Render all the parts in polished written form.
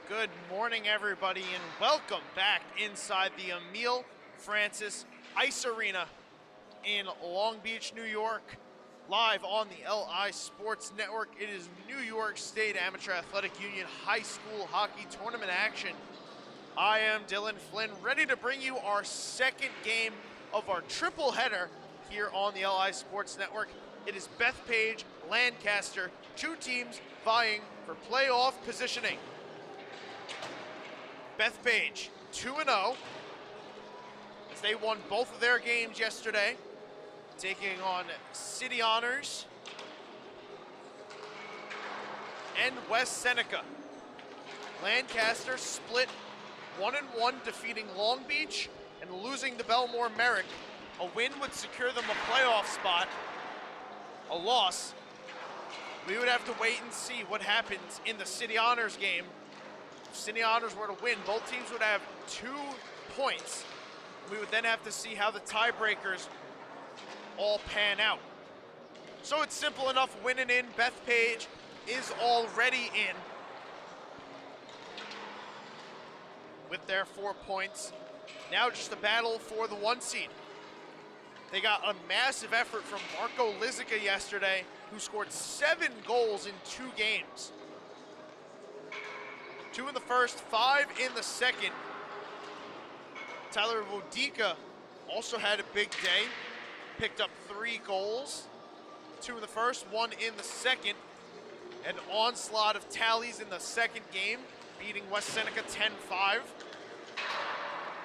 Good morning, everybody, and welcome back inside the Emile Francis Ice Arena in Long Beach, New York. Live on the LI Sports Network, it is New York State Amateur Athletic Union High School Hockey Tournament action. I am Dylan Flynn, ready to bring you our second game of our triple header here on the LI Sports Network. It is Bethpage, Lancaster, two teams vying for playoff positioning. Bethpage 2-0 as they won both of their games yesterday, taking on City Honors and West Seneca. Lancaster split 1-1, defeating Long Beach and losing to Belmore Merrick. A win would secure them a playoff spot. A loss, we would have to wait and see what happens in the City Honors game. If City Honors were to win, both teams would have 2 points. We would then have to see how the tiebreakers all pan out. So it's simple enough, winning in. Bethpage is already in with their 4 points. Now just a battle for the 1 seed. They got a massive effort from Marco Lizica yesterday, who scored 7 goals in 2 games. 2 in the first, 5 in the second. Tyler Wodica also had a big day. Picked up 3 goals. 2 in the first, 1 in the second. An onslaught of tallies in the second game, beating West Seneca 10-5.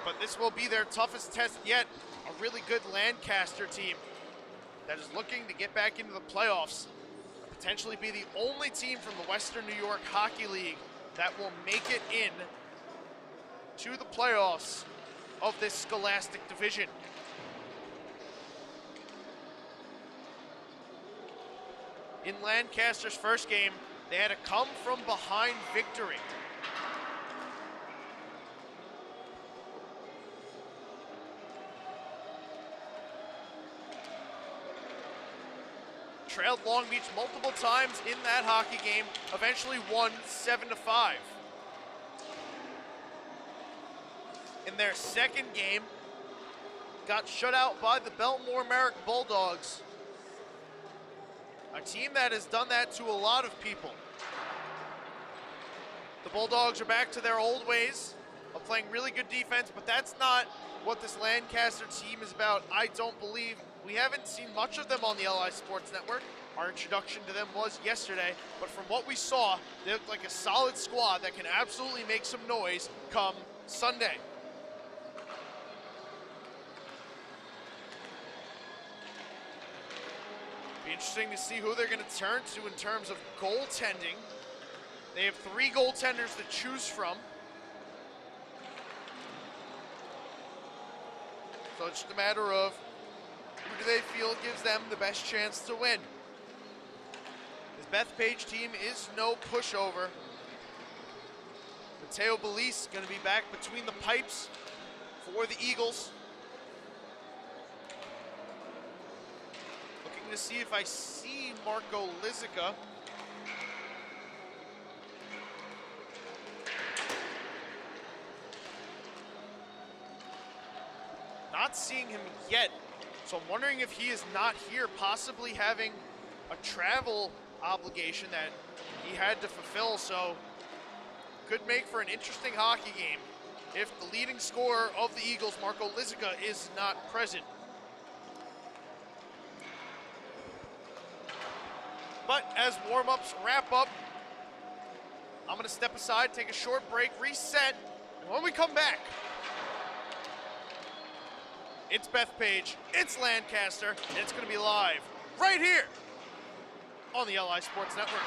But this will be their toughest test yet. A really good Lancaster team that is looking to get back into the playoffs. Potentially be the only team from the Western New York Hockey League that will make it in to the playoffs of this Scholastic division. In Lancaster's first game, they had a come-from-behind victory. Trailed Long Beach multiple times in that hockey game, eventually won 7-5. In their second game, got shut out by the Belmore Merrick Bulldogs, a team that has done that to a lot of people. The Bulldogs are back to their old ways of playing really good defense, but that's not what this Lancaster team is about, I don't believe. We haven't seen much of them on the LI Sports Network. Our introduction to them was yesterday, but from what we saw, they look like a solid squad that can absolutely make some noise come Sunday. Be interesting to see who they're going to turn to in terms of goaltending. They have 3 goaltenders to choose from. So it's just a matter of who do they feel gives them the best chance to win. This Bethpage team is no pushover. Mateo Belize going to be back between the pipes for the Eagles. Looking to see if I see Marco Lizica. Not seeing him yet. So I'm wondering if he is not here, possibly having a travel obligation that he had to fulfill. So could make for an interesting hockey game if the leading scorer of the Eagles, Marco Lizica, is not present. But as warm-ups wrap up, I'm going to step aside, take a short break, reset, and when we come back, it's Bethpage, it's Lancaster, and it's going to be live right here on the LI Sports Network.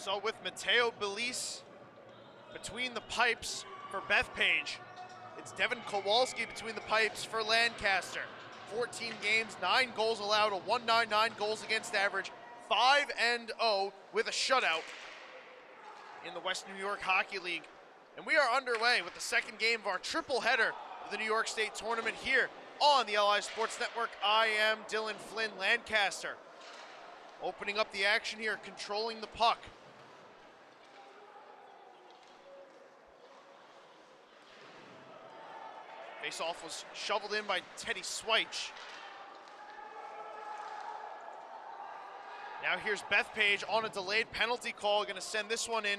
So with Mateo Belize between the pipes for Bethpage, it's Devin Kowalski between the pipes for Lancaster. 14 games, 9 goals allowed, a 1.99 goals against average, 5-0 with a shutout in the West New York Hockey League. And we are underway with the second game of our triple header of the New York State Tournament here on the LI Sports Network. I am Dylan Flynn, Lancaster. Opening up the action here, controlling the puck. Face-off was shoveled in by Teddy Sweich. Now here's Bethpage on a delayed penalty call, going to send this one in.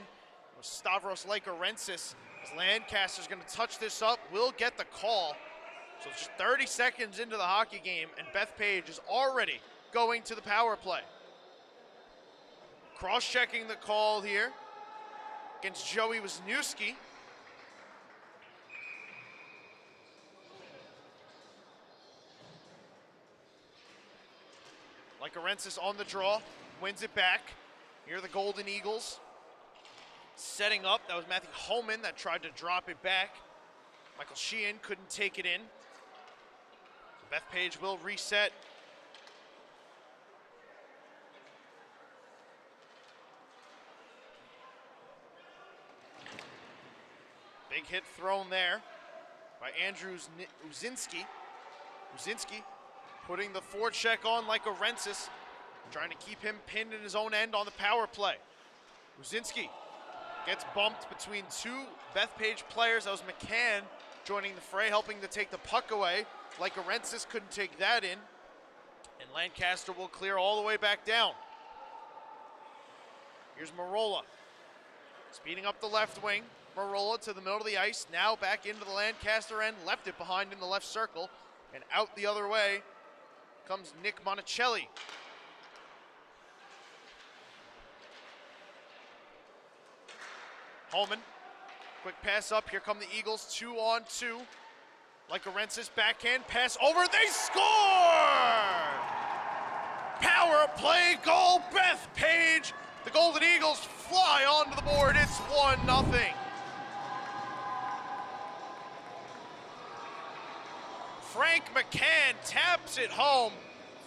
Stavros Lykorensis, as Lancaster's going to touch this up, will get the call. So it's just 30 seconds into the hockey game, and Bethpage is already going to the power play. Cross-checking the call here against Joey Wisniewski. Lykorensis on the draw, wins it back. Here are the Golden Eagles. Setting up, that was Matthew Holman that tried to drop it back. Michael Sheehan couldn't take it in. So Bethpage will reset. Big hit thrown there by Andrew Uzinski. Uzinski putting the forecheck on Lykorensis, trying to keep him pinned in his own end on the power play. Uzinski gets bumped between two Bethpage players. That was McCann joining the fray, helping to take the puck away. Lykorensis couldn't take that in, and Lancaster will clear all the way back down. Here's Marola, speeding up the left wing. Marola to the middle of the ice, now back into the Lancaster end, left it behind in the left circle, and out the other way comes Nick Monticelli. Holman, quick pass up, here come the Eagles, 2-on-2. Lykorensis backhand pass over, they score! Power play goal, Bethpage. The Golden Eagles fly onto the board, it's 1-0. Frank McCann taps it home,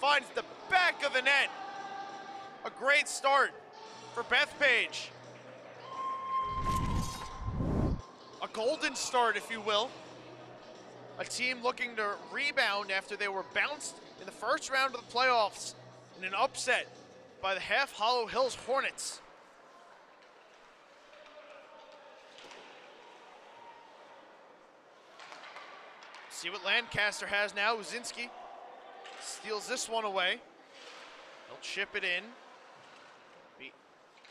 finds the back of the net. A great start for Bethpage. A golden start, if you will. A team looking to rebound after they were bounced in the first round of the playoffs in an upset by the Half Hollow Hills Hornets. See what Lancaster has now. Uzinski steals this one away. He'll chip it in. Beat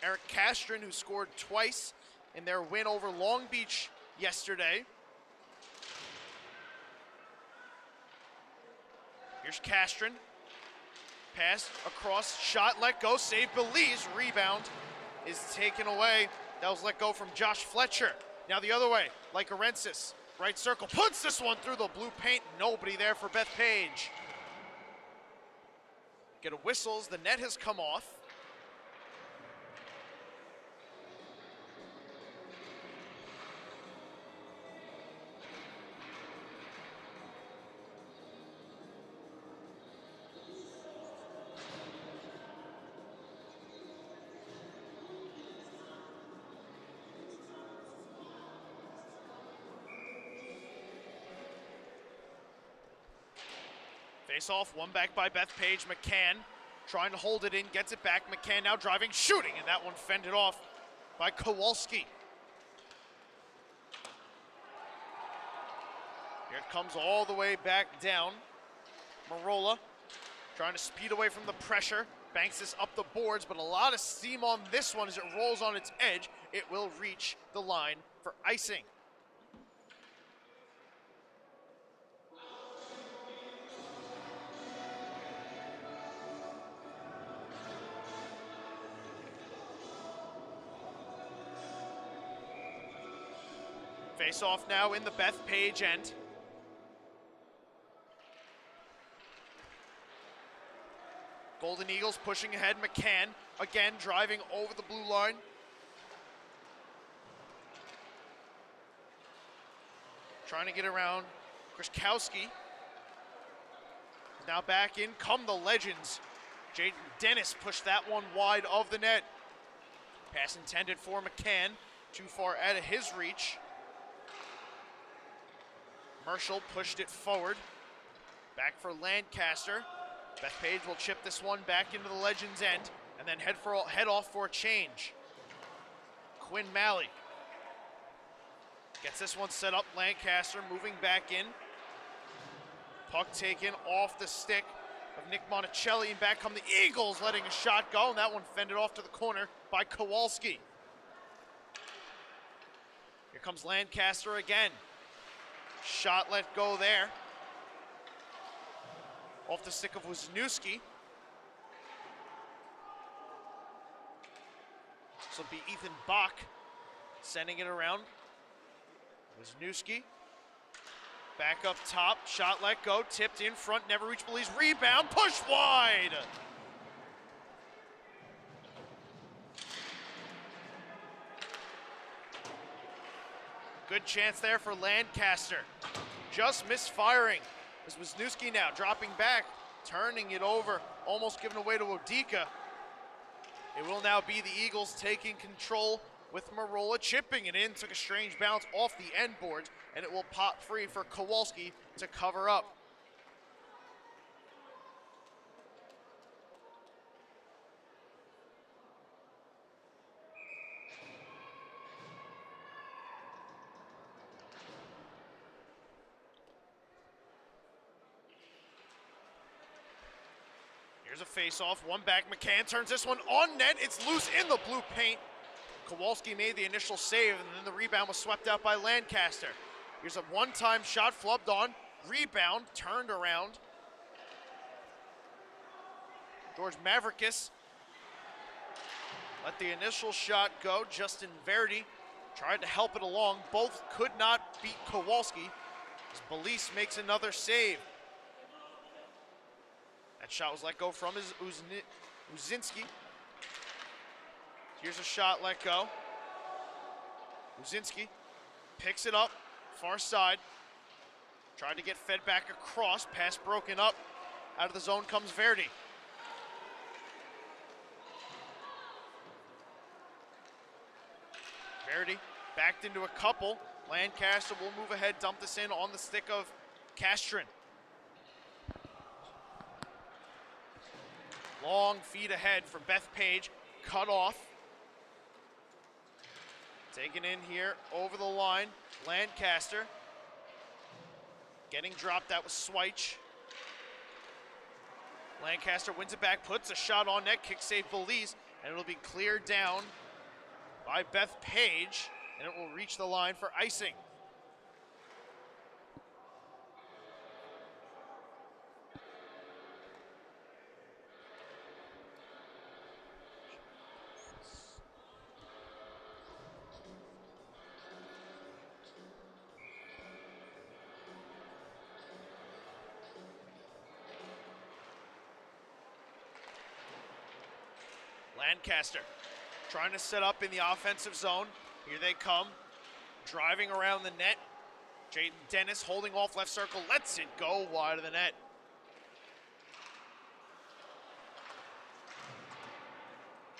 Eric Castron, who scored twice in their win over Long Beach yesterday. Here's Castron. Pass across, shot, let go, save Belize. Rebound is taken away. That was let go from Josh Fletcher. Now the other way, Lykorensis. Right circle, puts this one through the blue paint. Nobody there for Bethpage. Get a whistle as the net has come off. Face off, one back by Bethpage. McCann trying to hold it in, gets it back. McCann now driving, shooting, and that one fended off by Kowalski. Here it comes all the way back down. Marola trying to speed away from the pressure. Banks this up the boards, but a lot of steam on this one as it rolls on its edge. It will reach the line for icing. Face off now in the Bethpage end. Golden Eagles pushing ahead. McCann again driving over the blue line. trying to get around Krzyzkowski. Now back in come the legends. Jaden Dennis pushed that one wide of the net. Pass intended for McCann, too far out of his reach. Marshall pushed it forward. Back for Lancaster. Bethpage will chip this one back into the Legends' end and then head off for a change. Quinn Malley gets this one set up. Lancaster moving back in. Puck taken off the stick of Nick Monticelli, and back come the Eagles, letting a shot go, and that one fended off to the corner by Kowalski. Here comes Lancaster again. Shot let go there. Off the stick of Wisniewski. This will be Ethan Bach sending it around. Wisniewski. Back up top, shot let go, tipped in front, never reached Belize, rebound, push wide! Good chance there for Lancaster. Just misfiring. As Wisniewski now dropping back, turning it over, almost given away to Odika. It will now be the Eagles taking control with Marola chipping it in. Took a strange bounce off the end boards, and it will pop free for Kowalski to cover up. Here's a face-off, one back, McCann turns this one on net, it's loose in the blue paint. Kowalski made the initial save, and then the rebound was swept out by Lancaster. Here's a one-time shot flubbed on, rebound, turned around. George Mavrikis let the initial shot go. Justin Verdi tried to help it along. Both could not beat Kowalski as Belize makes another save. That shot was let go from Uzinski. Here's a shot let go. Uzinski picks it up, far side. Tried to get fed back across, pass broken up. Out of the zone comes Verdi. Verdi backed into a couple. Lancaster will move ahead, dump this in on the stick of Castron. Long feed ahead for Bethpage, cut off. Taken in here, over the line, Lancaster. Getting dropped, that was Swyche. Lancaster wins it back, puts a shot on net, kick save Belize, and it'll be cleared down by Bethpage, and it will reach the line for icing. Lancaster trying to set up in the offensive zone. Here they come, driving around the net. Jaden Dennis holding off left circle, lets it go wide of the net.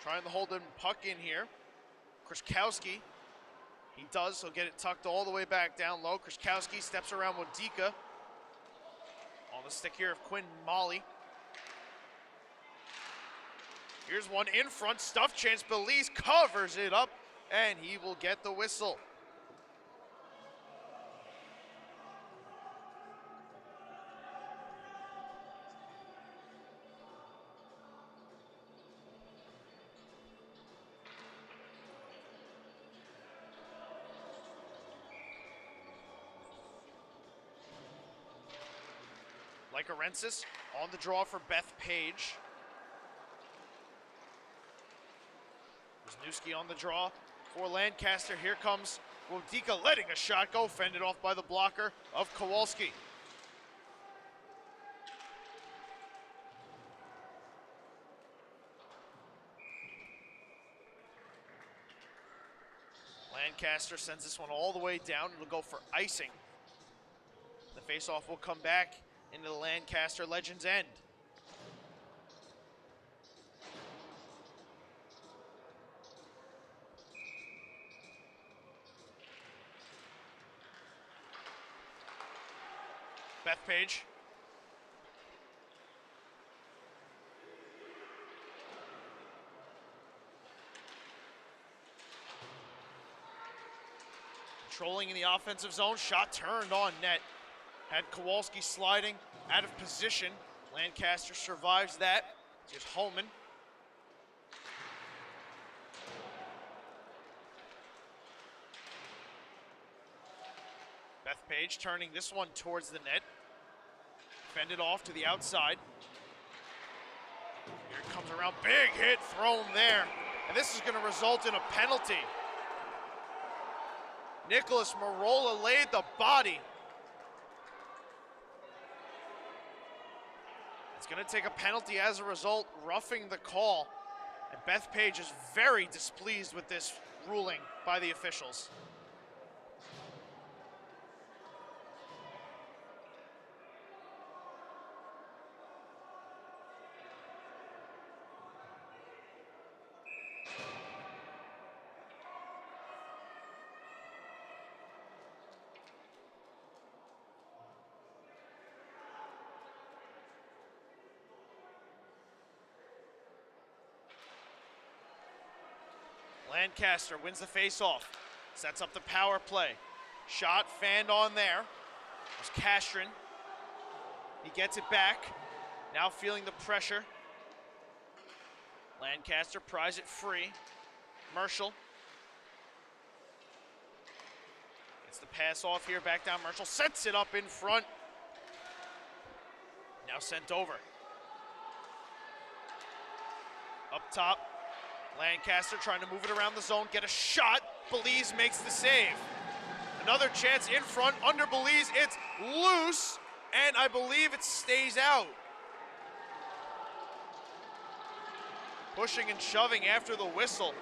Trying to hold the puck in here. Krzyzkowski, he does, so get it tucked all the way back down low. Krzyzkowski steps around Wodika. On the stick here of Quinn Malley. Here's one in front, stuff chance, Belize covers it up, and he will get the whistle. Lycarensis on the draw for Bethpage. Wisniewski on the draw for Lancaster. Here comes Wodika letting a shot go, fended off by the blocker of Kowalski. Lancaster sends this one all the way down. It'll go for icing. The faceoff will come back into the Lancaster Legends end. Bethpage. Controlling in the offensive zone, shot turned on net. Had Kowalski sliding out of position. Lancaster survives that. Here's Holman. Bethpage turning this one towards the net. Fended off to the outside. Here it comes around, big hit thrown there. And this is gonna result in a penalty. Nicholas Marola laid the body. It's gonna take a penalty as a result, roughing the call. And Bethpage is very displeased with this ruling by the officials. Lancaster wins the faceoff, sets up the power play. Shot fanned on there. It was Castron. He gets it back. Now feeling the pressure. Lancaster pries it free. Marshall gets the pass off here, back down. Marshall sets it up in front. Now sent over. Up top. Lancaster trying to move it around the zone, get a shot. Belize makes the save. Another chance in front, under Belize, it's loose, and I believe it stays out. Pushing and shoving after the whistle.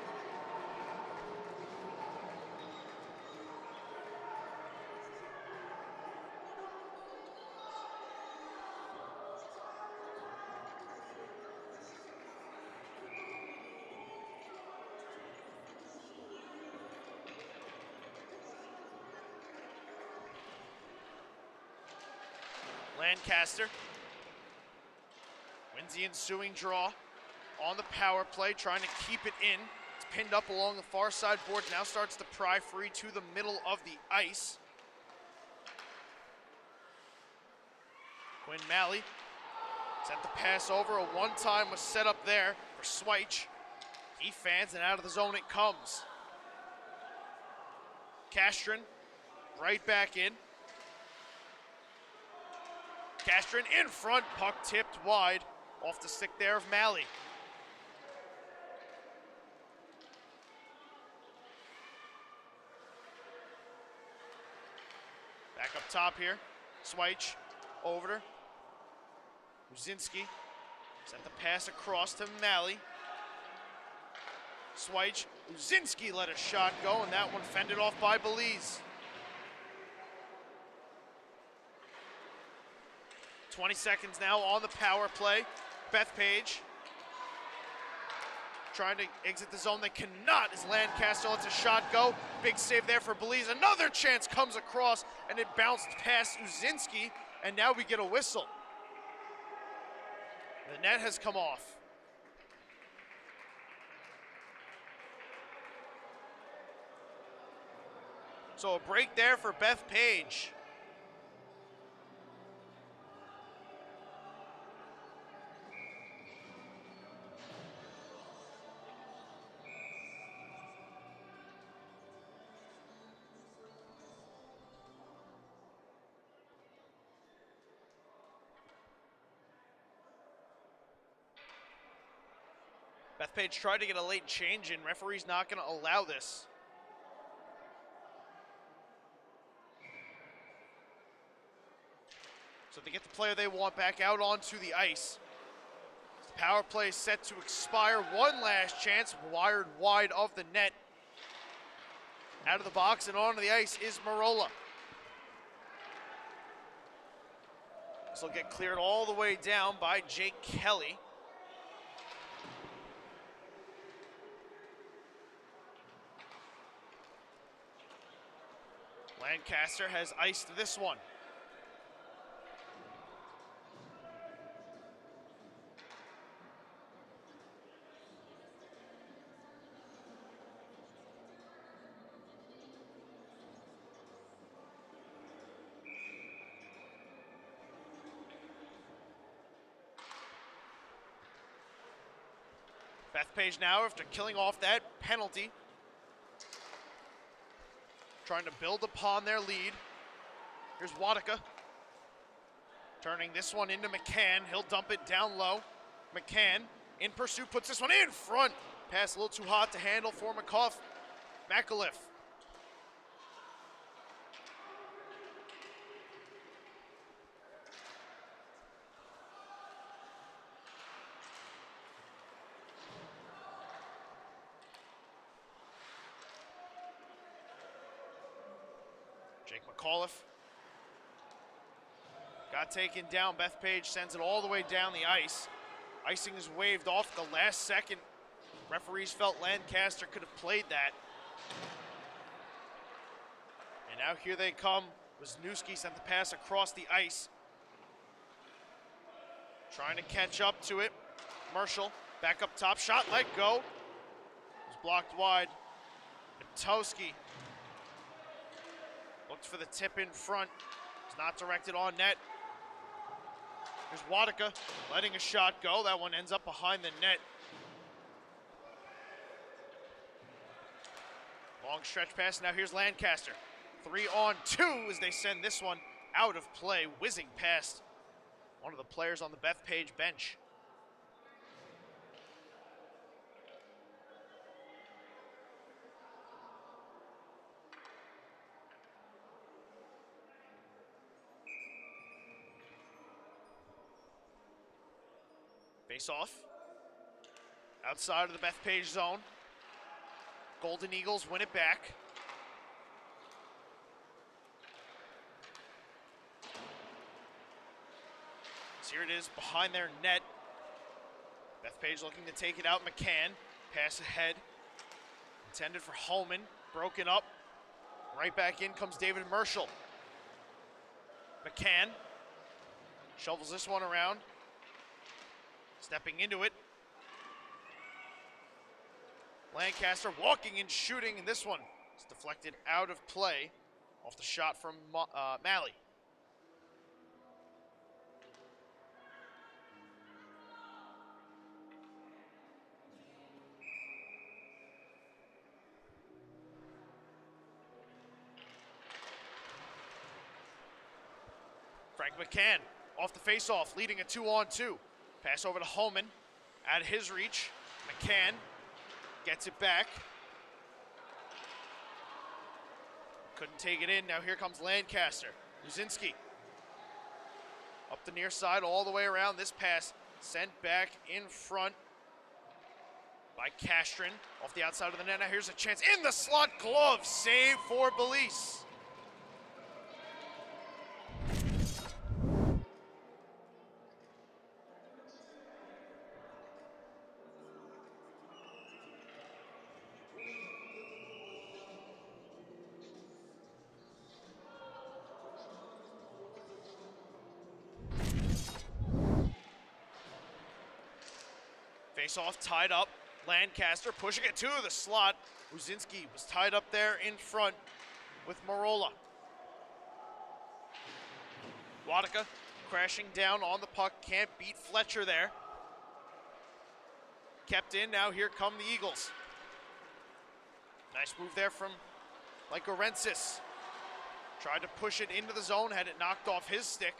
Lancaster wins the ensuing draw on the power play, trying to keep it in. It's pinned up along the far side board, now starts to pry free to the middle of the ice. Quinn Malley sent the pass over, a one-time was set up there for Sweich. He fans and out of the zone it comes. Castron right back in. Castron in front, puck tipped wide, off the stick there of Malley. Back up top here, Sweich over to Uzinski. Sent the pass across to Malley. Sweich, Uzinski let a shot go, and that one fended off by Belize. 20 seconds now on the power play. Bethpage trying to exit the zone. They cannot as Lancaster lets a shot go. Big save there for Belize. Another chance comes across, and it bounced past Uzinski, and now we get a whistle. The net has come off. So a break there for Bethpage. Bethpage tried to get a late change in. Referee's not going to allow this. So they get the player they want back out onto the ice. The power play is set to expire. One last chance, wired wide of the net. Out of the box and onto the ice is Marola. This will get cleared all the way down by Jake Kelly. Lancaster has iced this one. Bethpage now, after killing off that penalty, trying to build upon their lead. Here's Wadika, turning this one into McCann. He'll dump it down low. McCann in pursuit, puts this one in front. Pass a little too hot to handle for McAuliffe. Jake McAuliffe got taken down. Bethpage sends it all the way down the ice. Icing is waved off the last second. Referees felt Lancaster could have played that. And now here they come. Wisniewski sent the pass across the ice. Trying to catch up to it. Marshall back up top. Shot let go. It was blocked wide. Matowski looked for the tip in front. It's not directed on net. Here's Wadika letting a shot go. That one ends up behind the net. Long stretch pass. Now here's Lancaster. 3-on-2 as they send this one out of play. Whizzing past one of the players on the Bethpage bench. Face off. Outside of the Bethpage zone. Golden Eagles win it back. So here it is behind their net. Bethpage looking to take it out. McCann. Pass ahead. Intended for Holman. Broken up. Right back in comes David Marshall. McCann shovels this one around. Stepping into it. Lancaster walking and shooting, and this one is deflected out of play off the shot from Malley. Frank McCann off the face-off, leading a 2-on-2. Pass over to Holman, out of his reach. McCann gets it back. Couldn't take it in. Now here comes Lancaster. Uzinski up the near side all the way around. This pass sent back in front by Castron off the outside of the net. Now here's a chance in the slot. Glove save for Belize. Face-off tied up. Lancaster pushing it to the slot. Uzinski was tied up there in front with Marola. Wadika crashing down on the puck. Can't beat Fletcher there. Kept in. Now here come the Eagles. Nice move there from Lycorensis. Tried to push it into the zone. Had it knocked off his stick.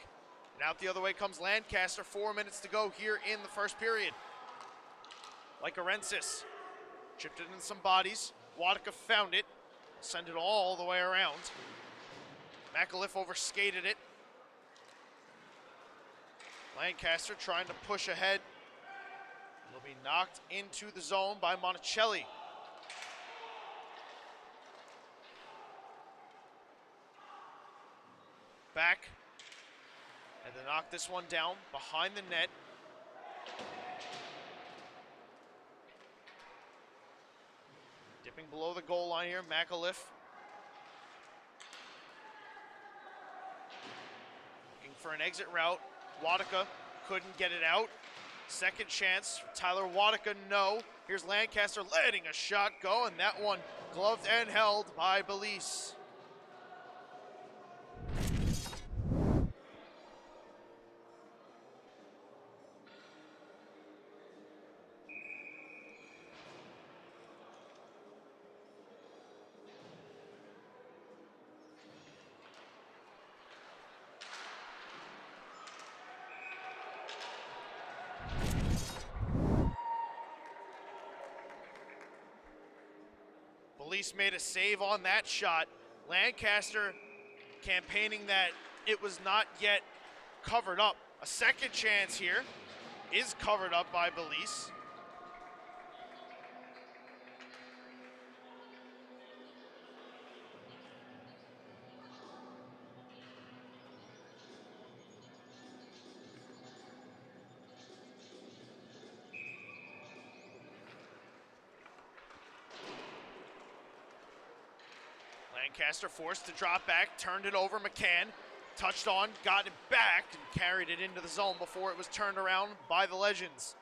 And out the other way comes Lancaster. 4 minutes to go here in the first period. Lycorensis chipped it in some bodies. Wadika found it. Sent it all the way around. McAuliffe overskated it. Lancaster trying to push ahead. Will be knocked into the zone by Monticelli. Back. And to knock this one down behind the net. Dipping below the goal line here, McAuliffe. Looking for an exit route. Wadika couldn't get it out. Second chance for Tyler Wadika, no. Here's Lancaster letting a shot go, and that one gloved and held by Belize. Belize made a save on that shot. Lancaster campaigning that it was not yet covered up. A second chance here is covered up by Belize. Lancaster forced to drop back, turned it over. McCann touched on, got it back, and carried it into the zone before it was turned around by the Legends.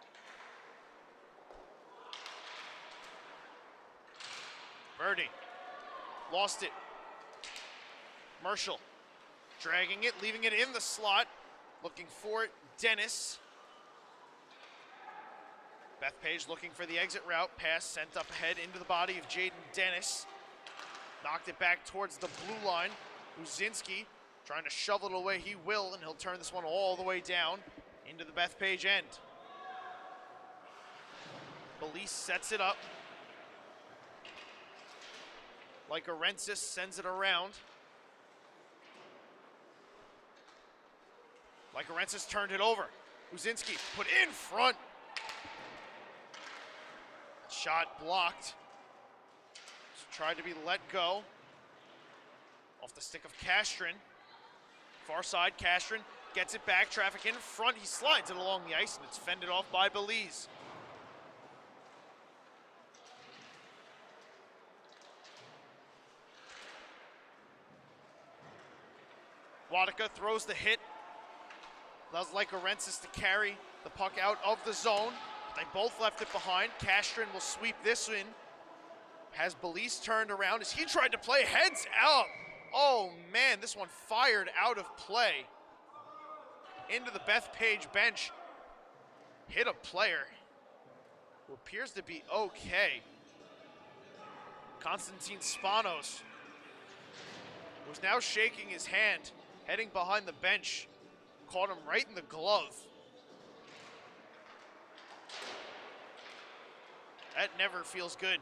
Birdie lost it. Marshall dragging it, leaving it in the slot, looking for it. Dennis. Bethpage looking for the exit route. Pass sent up ahead into the body of Jaden Dennis. Knocked it back towards the blue line. Uzinski trying to shovel it away. He will, and he'll turn this one all the way down into the Bethpage end. Belize sets it up. Like Arensis sends it around. Like Arensis turned it over. Uzinski put in front. Shot blocked. Tried to be let go. Off the stick of Castron. Far side, Castron gets it back. Traffic in front. He slides it along the ice, and it's fended off by Belize. Wadika throws the hit. Allows like Arensis to carry the puck out of the zone. They both left it behind. Castron will sweep this in. Has Belize turned around as he tried to play heads out. Oh man, this one fired out of play. Into the Bethpage bench. Hit a player who appears to be okay. Constantine Spanos, who's now shaking his hand, heading behind the bench. Caught him right in the glove. That never feels good.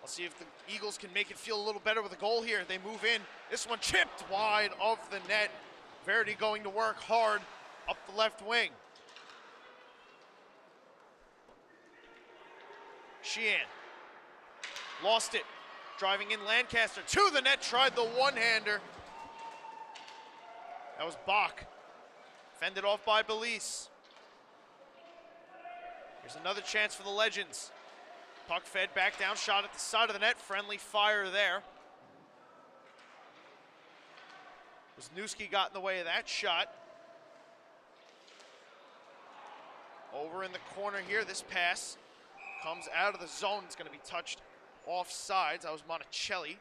I'll see if the Eagles can make it feel a little better with a goal here. They move in. This one chipped wide of the net. Verity going to work hard up the left wing. Sheehan lost it. Driving in Lancaster to the net. Tried the one-hander. That was Bach. Fended off by Belize. Here's another chance for the Legends. Puck fed back down, shot at the side of the net. Friendly fire there. Wisniewski got in the way of that shot. Over in the corner here, this pass comes out of the zone. It's going to be touched offsides. That was Monticelli.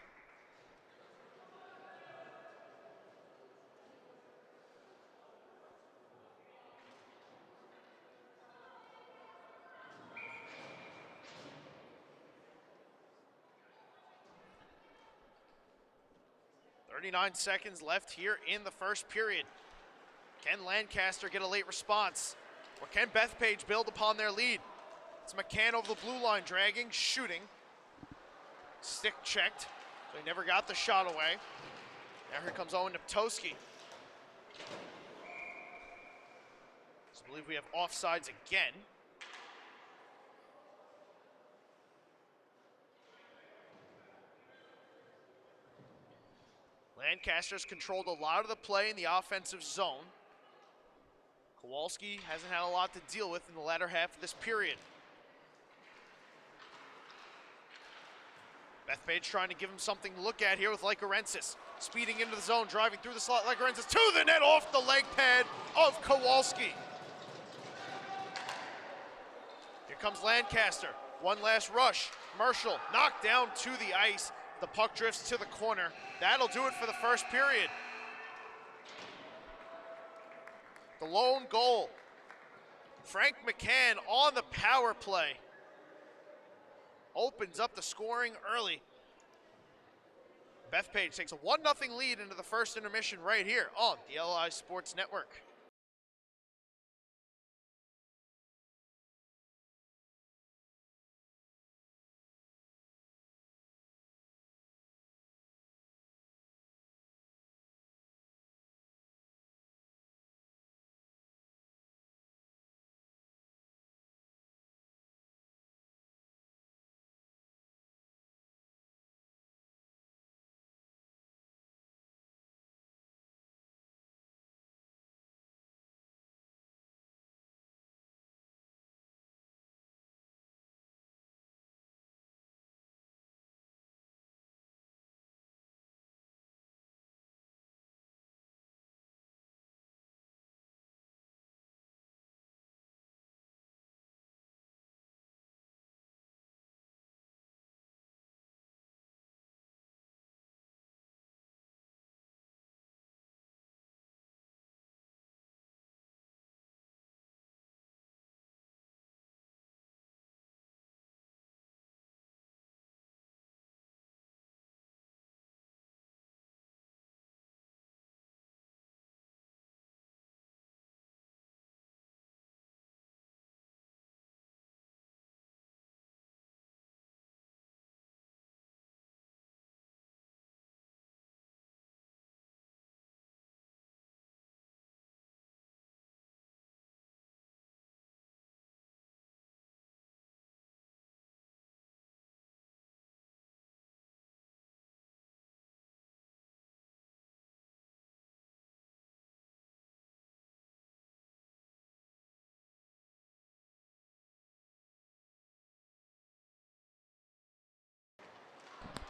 .39 seconds left here in the first period. Can Lancaster get a late response? Or can Bethpage build upon their lead? It's McCann over the blue line, dragging, shooting. Stick checked, so he never got the shot away. Now here comes Owen Neptoski. So I believe we have offsides again. Lancaster's controlled a lot of the play in the offensive zone. Kowalski hasn't had a lot to deal with in the latter half of this period. Bethpage trying to give him something to look at here with Lancaster. Speeding into the zone, driving through the slot, Lancaster to the net off the leg pad of Kowalski. Here comes Lancaster, one last rush. Marshall knocked down to the ice. The puck drifts to the corner. That'll do it for the first period. The lone goal. Frank McCann on the power play. Opens up the scoring early. Bethpage takes a 1-0 lead into the first intermission right here on the LI Sports Network.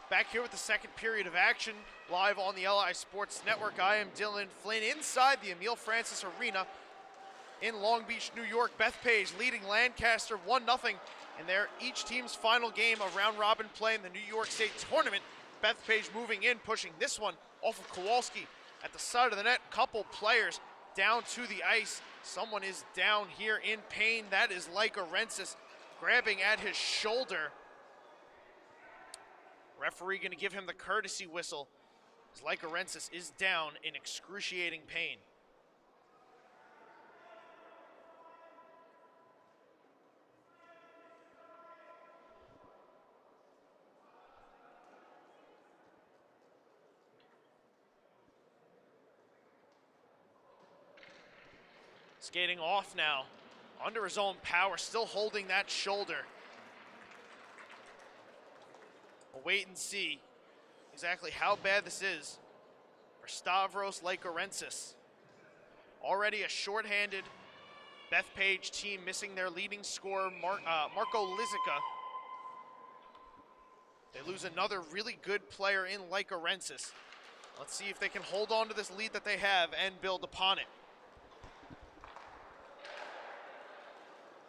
Back here with the second period of action, live on the LI Sports Network. I am Dylan Flynn inside the Emile Francis Arena in Long Beach, New York. Bethpage leading Lancaster 1-0 in their each team's final game of round-robin play in the New York State Tournament. Bethpage moving in, pushing this one off of Kowalski at the side of the net. Couple players down to the ice. Someone is down here in pain. That is Lancaster grabbing at his shoulder. Referee going to give him the courtesy whistle as Lancaster is down in excruciating pain. Skating off now, under his own power, still holding that shoulder. We'll wait and see exactly how bad this is for Stavros Lancaster. Already a shorthanded Bethpage team missing their leading scorer, Marco Lizica. They lose another really good player in Lancaster. Let's see if they can hold on to this lead that they have and build upon it.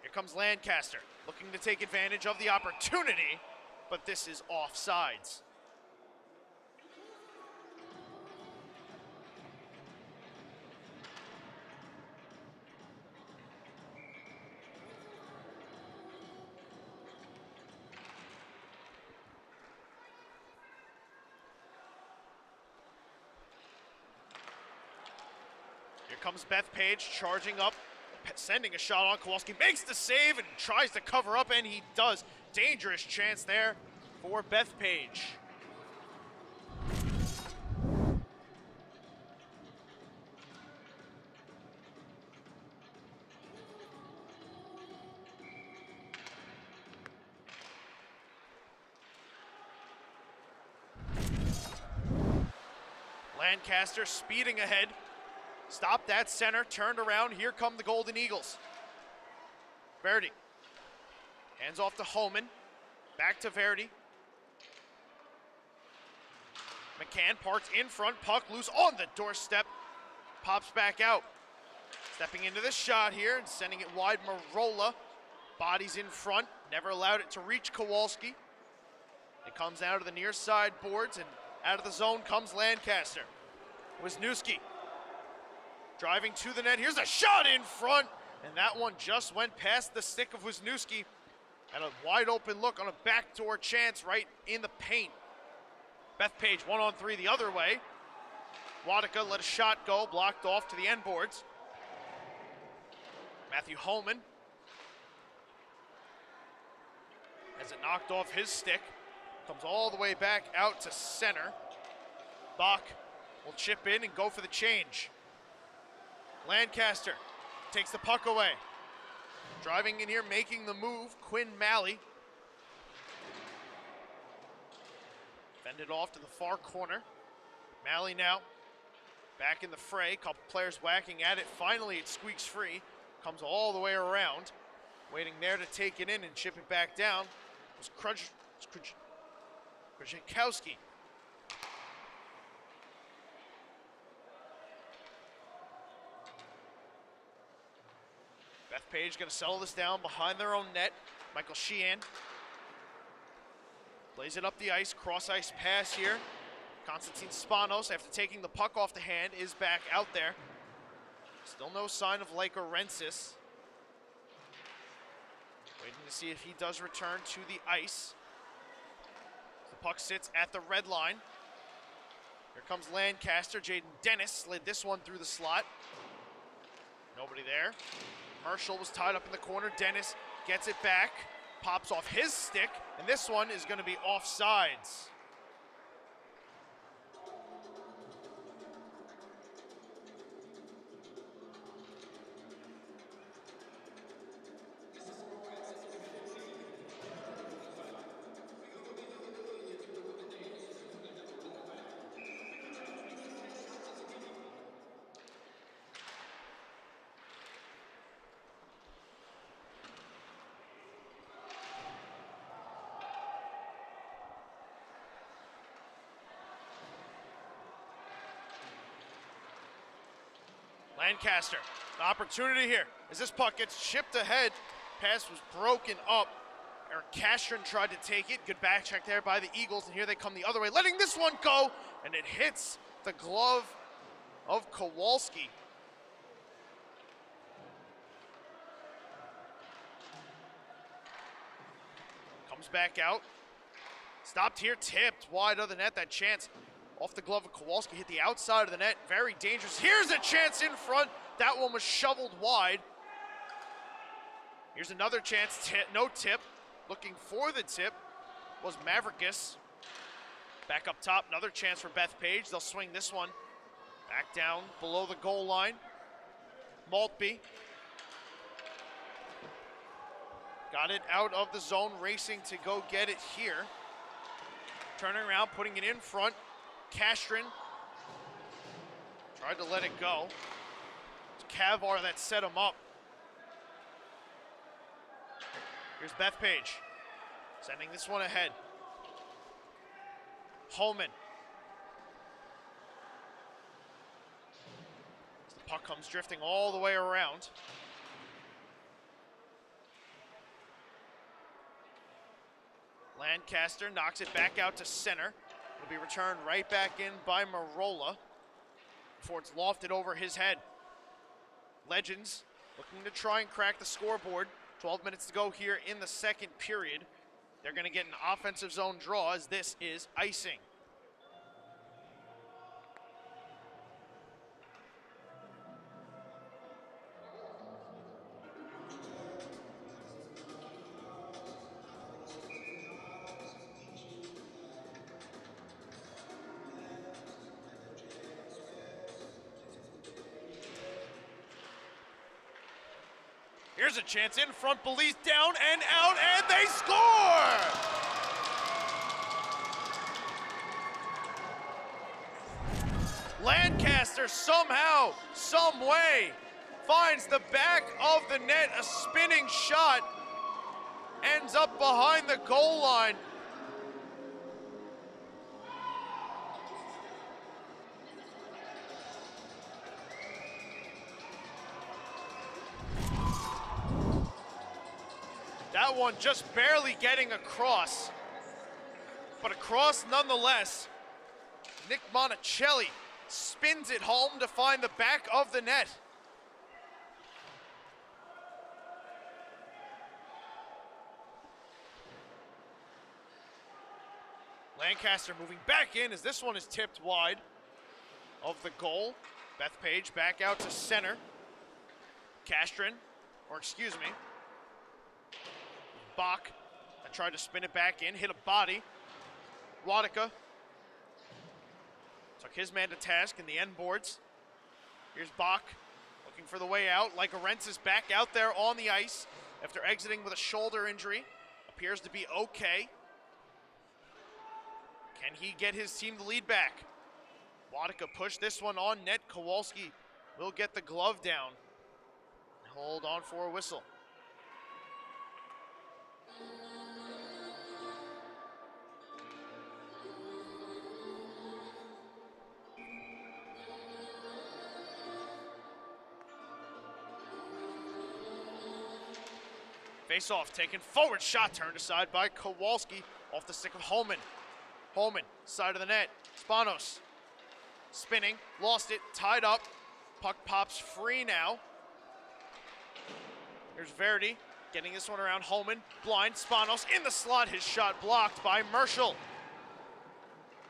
Here comes Lancaster, looking to take advantage of the opportunity, but this is offsides. Here comes Bethpage charging up, sending a shot on Kowalski, makes the save and tries to cover up, and he does. Dangerous chance there for Bethpage. Lancaster speeding ahead, Stopped at center, turned around. Here come the Golden Eagles. Verdi. Hands off to Holman. Back to Verdi. McCann parked in front. Puck loose on the doorstep. Pops back out. Stepping into this shot here and sending it wide. Marola. Bodies in front. Never allowed it to reach Kowalski. It comes out of the near side boards, and out of the zone comes Lancaster. Wisniewski driving to the net. Here's a shot in front, and that one just went past the stick of Wisniewski. And a wide open look on a backdoor chance right in the paint. Bethpage 1-on-3 the other way. Wadika let a shot go, blocked off to the end boards. Matthew Holman has it knocked off his stick. Comes all the way back out to center. Bach will chip in and go for the change. Lancaster takes the puck away. Driving in here, making the move, Quinn Malley. Fended off to the far corner. Malley now back in the fray. Couple players whacking at it. Finally, it squeaks free. Comes all the way around. Waiting there to take it in and chip it back down was Krzyzewski. Bethpage going to settle this down behind their own net. Michael Sheehan plays it up the ice, cross ice pass here. Konstantin Spanos, after taking the puck off the hand, is back out there. Still no sign of Laiko Rensis. Waiting to see if he does return to the ice. The puck sits at the red line. Here comes Lancaster. Jaden Dennis slid this one through the slot. Nobody there. Marshall was tied up in the corner. Dennis gets it back, pops off his stick, and this one is going to be offsides. Lancaster, the opportunity here as this puck gets chipped ahead. Pass was broken up. Eric Castron tried to take it. Good back check there by the Eagles, and here they come the other way, letting this one go, and it hits the glove of Kowalski. Comes back out. Stopped here, tipped wide of the net. That chance off the glove of Kowalski, hit the outside of the net, very dangerous. Here's a chance in front. That one was shoveled wide. Here's another chance, no tip. Looking for the tip was Mavrikis. Back up top, another chance for Bethpage. They'll swing this one back down below the goal line. Maltby got it out of the zone, racing to go get it here. Turning around, putting it in front. Castron tried to let it go. It's Kavar that set him up. Here's Bethpage, sending this one ahead. Holman. As the puck comes drifting all the way around. Lancaster knocks it back out to center. It'll be returned right back in by Marola before it's lofted over his head. Legends looking to try and crack the scoreboard. 12 minutes to go here in the second period. They're going to get an offensive zone draw as this is icing. Here's a chance in front, Belize down and out, and they score! Lancaster somehow, some way, finds the back of the net, a spinning shot, ends up behind the goal line. That one just barely getting across, but across nonetheless. Nick Monticelli spins it home to find the back of the net. Lancaster moving back in as this one is tipped wide of the goal. Bethpage back out to center. Bach, I tried to spin it back in, hit a body. Wadika took his man to task in the end boards. Here's Bach looking for the way out. Lycorentz is back out there on the ice after exiting with a shoulder injury. Appears to be okay. Can he get his team the lead back? Wadika pushed this one on net. Kowalski will get the glove down. Hold on for a whistle. Face off, taken forward, shot turned aside by Kowalski off the stick of Holman. Holman, side of the net, Spanos, spinning, lost it, tied up. Puck pops free now. Here's Verdi, getting this one around Holman, blind, Spanos in the slot, his shot blocked by Merschel.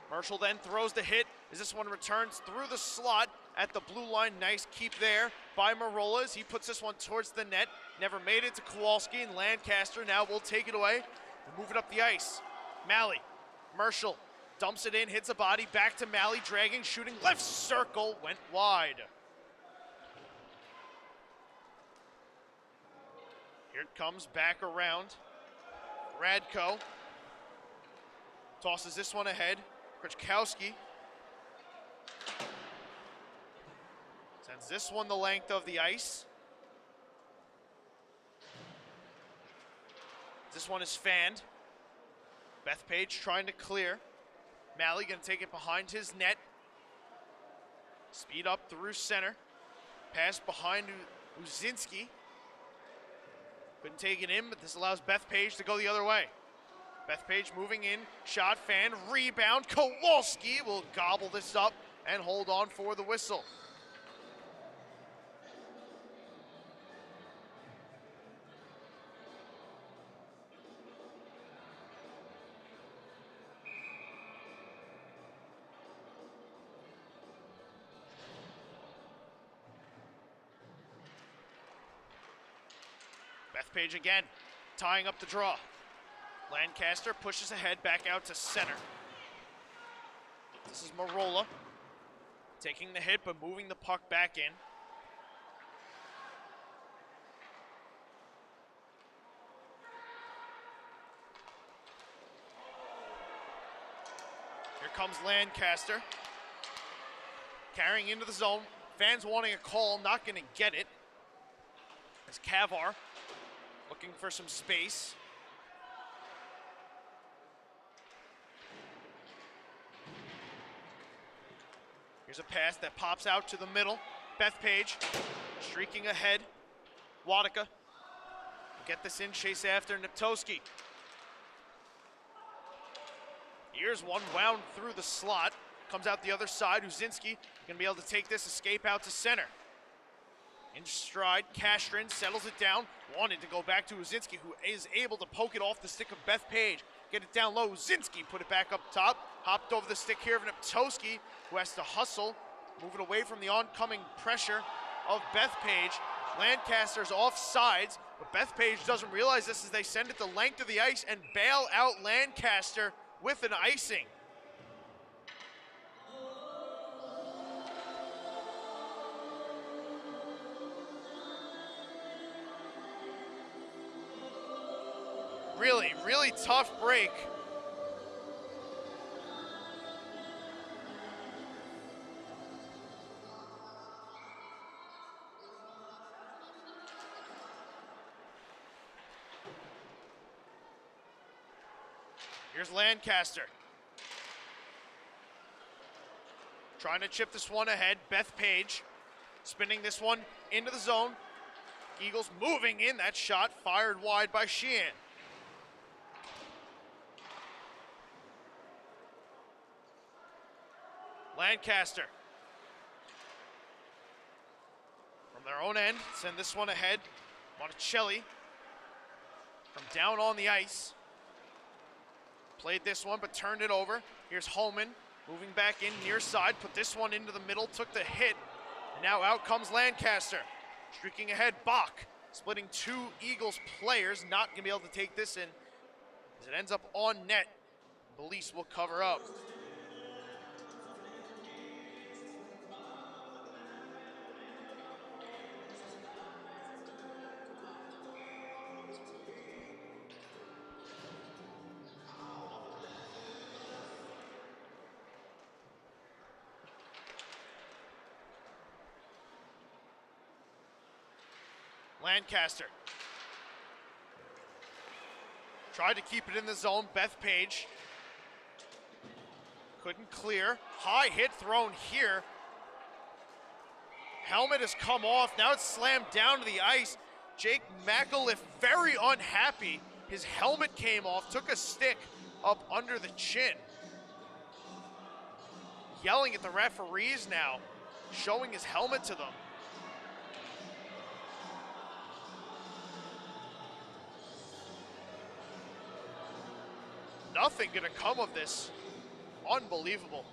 Merschel then throws the hit as this one returns through the slot at the blue line. Nice keep there by Marola as he puts this one towards the net. Never made it to Kowalski, and Lancaster now will take it away and move it up the ice. Malley, Merschel dumps it in, hits a body, back to Malley, dragging, shooting, left circle, went wide. Here it comes back around. Radko tosses this one ahead. Krichkowski sends this one the length of the ice. This one is fanned. Bethpage trying to clear. Malley gonna take it behind his net. Speed up through center. Pass behind Uzinski. Couldn't take it in, but this allows Bethpage to go the other way. Bethpage moving in, shot, fan, rebound. Kowalski will gobble this up and hold on for the whistle. Bethpage again, tying up the draw. Lancaster pushes ahead, back out to center. This is Marola, taking the hit but moving the puck back in. Here comes Lancaster, carrying into the zone. Fans wanting a call, not going to get it. As Kavar looking for some space. Here's a pass that pops out to the middle. Bethpage streaking ahead. Wadika get this in, chase after Neptoski. Here's one wound through the slot. Comes out the other side. Uzinski gonna be able to take this, escape out to center. In stride, Castrin settles it down. Wanted to go back to Uzinski, who is able to poke it off the stick of Bethpage. Get it down low. Uzinski put it back up top. Hopped over the stick here of Neptoski, who has to hustle, moving away from the oncoming pressure of Bethpage. Lancaster's off sides, but Bethpage doesn't realize this as they send it the length of the ice and bail out Lancaster with an icing. Really, really tough break. Here's Lancaster. Trying to chip this one ahead. Bethpage spinning this one into the zone. Eagles moving in. That shot fired wide by Sheehan. Lancaster. From their own end, send this one ahead. Monticelli from down on the ice. Played this one, but turned it over. Here's Holman moving back in near side. Put this one into the middle, took the hit. And now out comes Lancaster. Streaking ahead, Bach. Splitting two Eagles players. Not going to be able to take this in as it ends up on net. Police will cover up. Lancaster tried to keep it in the zone. Bethpage couldn't clear. High hit thrown here. Helmet has come off. Now it's slammed down to the ice. Jake McAuliffe very unhappy. His helmet came off, took a stick up under the chin. Yelling at the referees now, showing his helmet to them. Nothing gonna come of this. Unbelievable.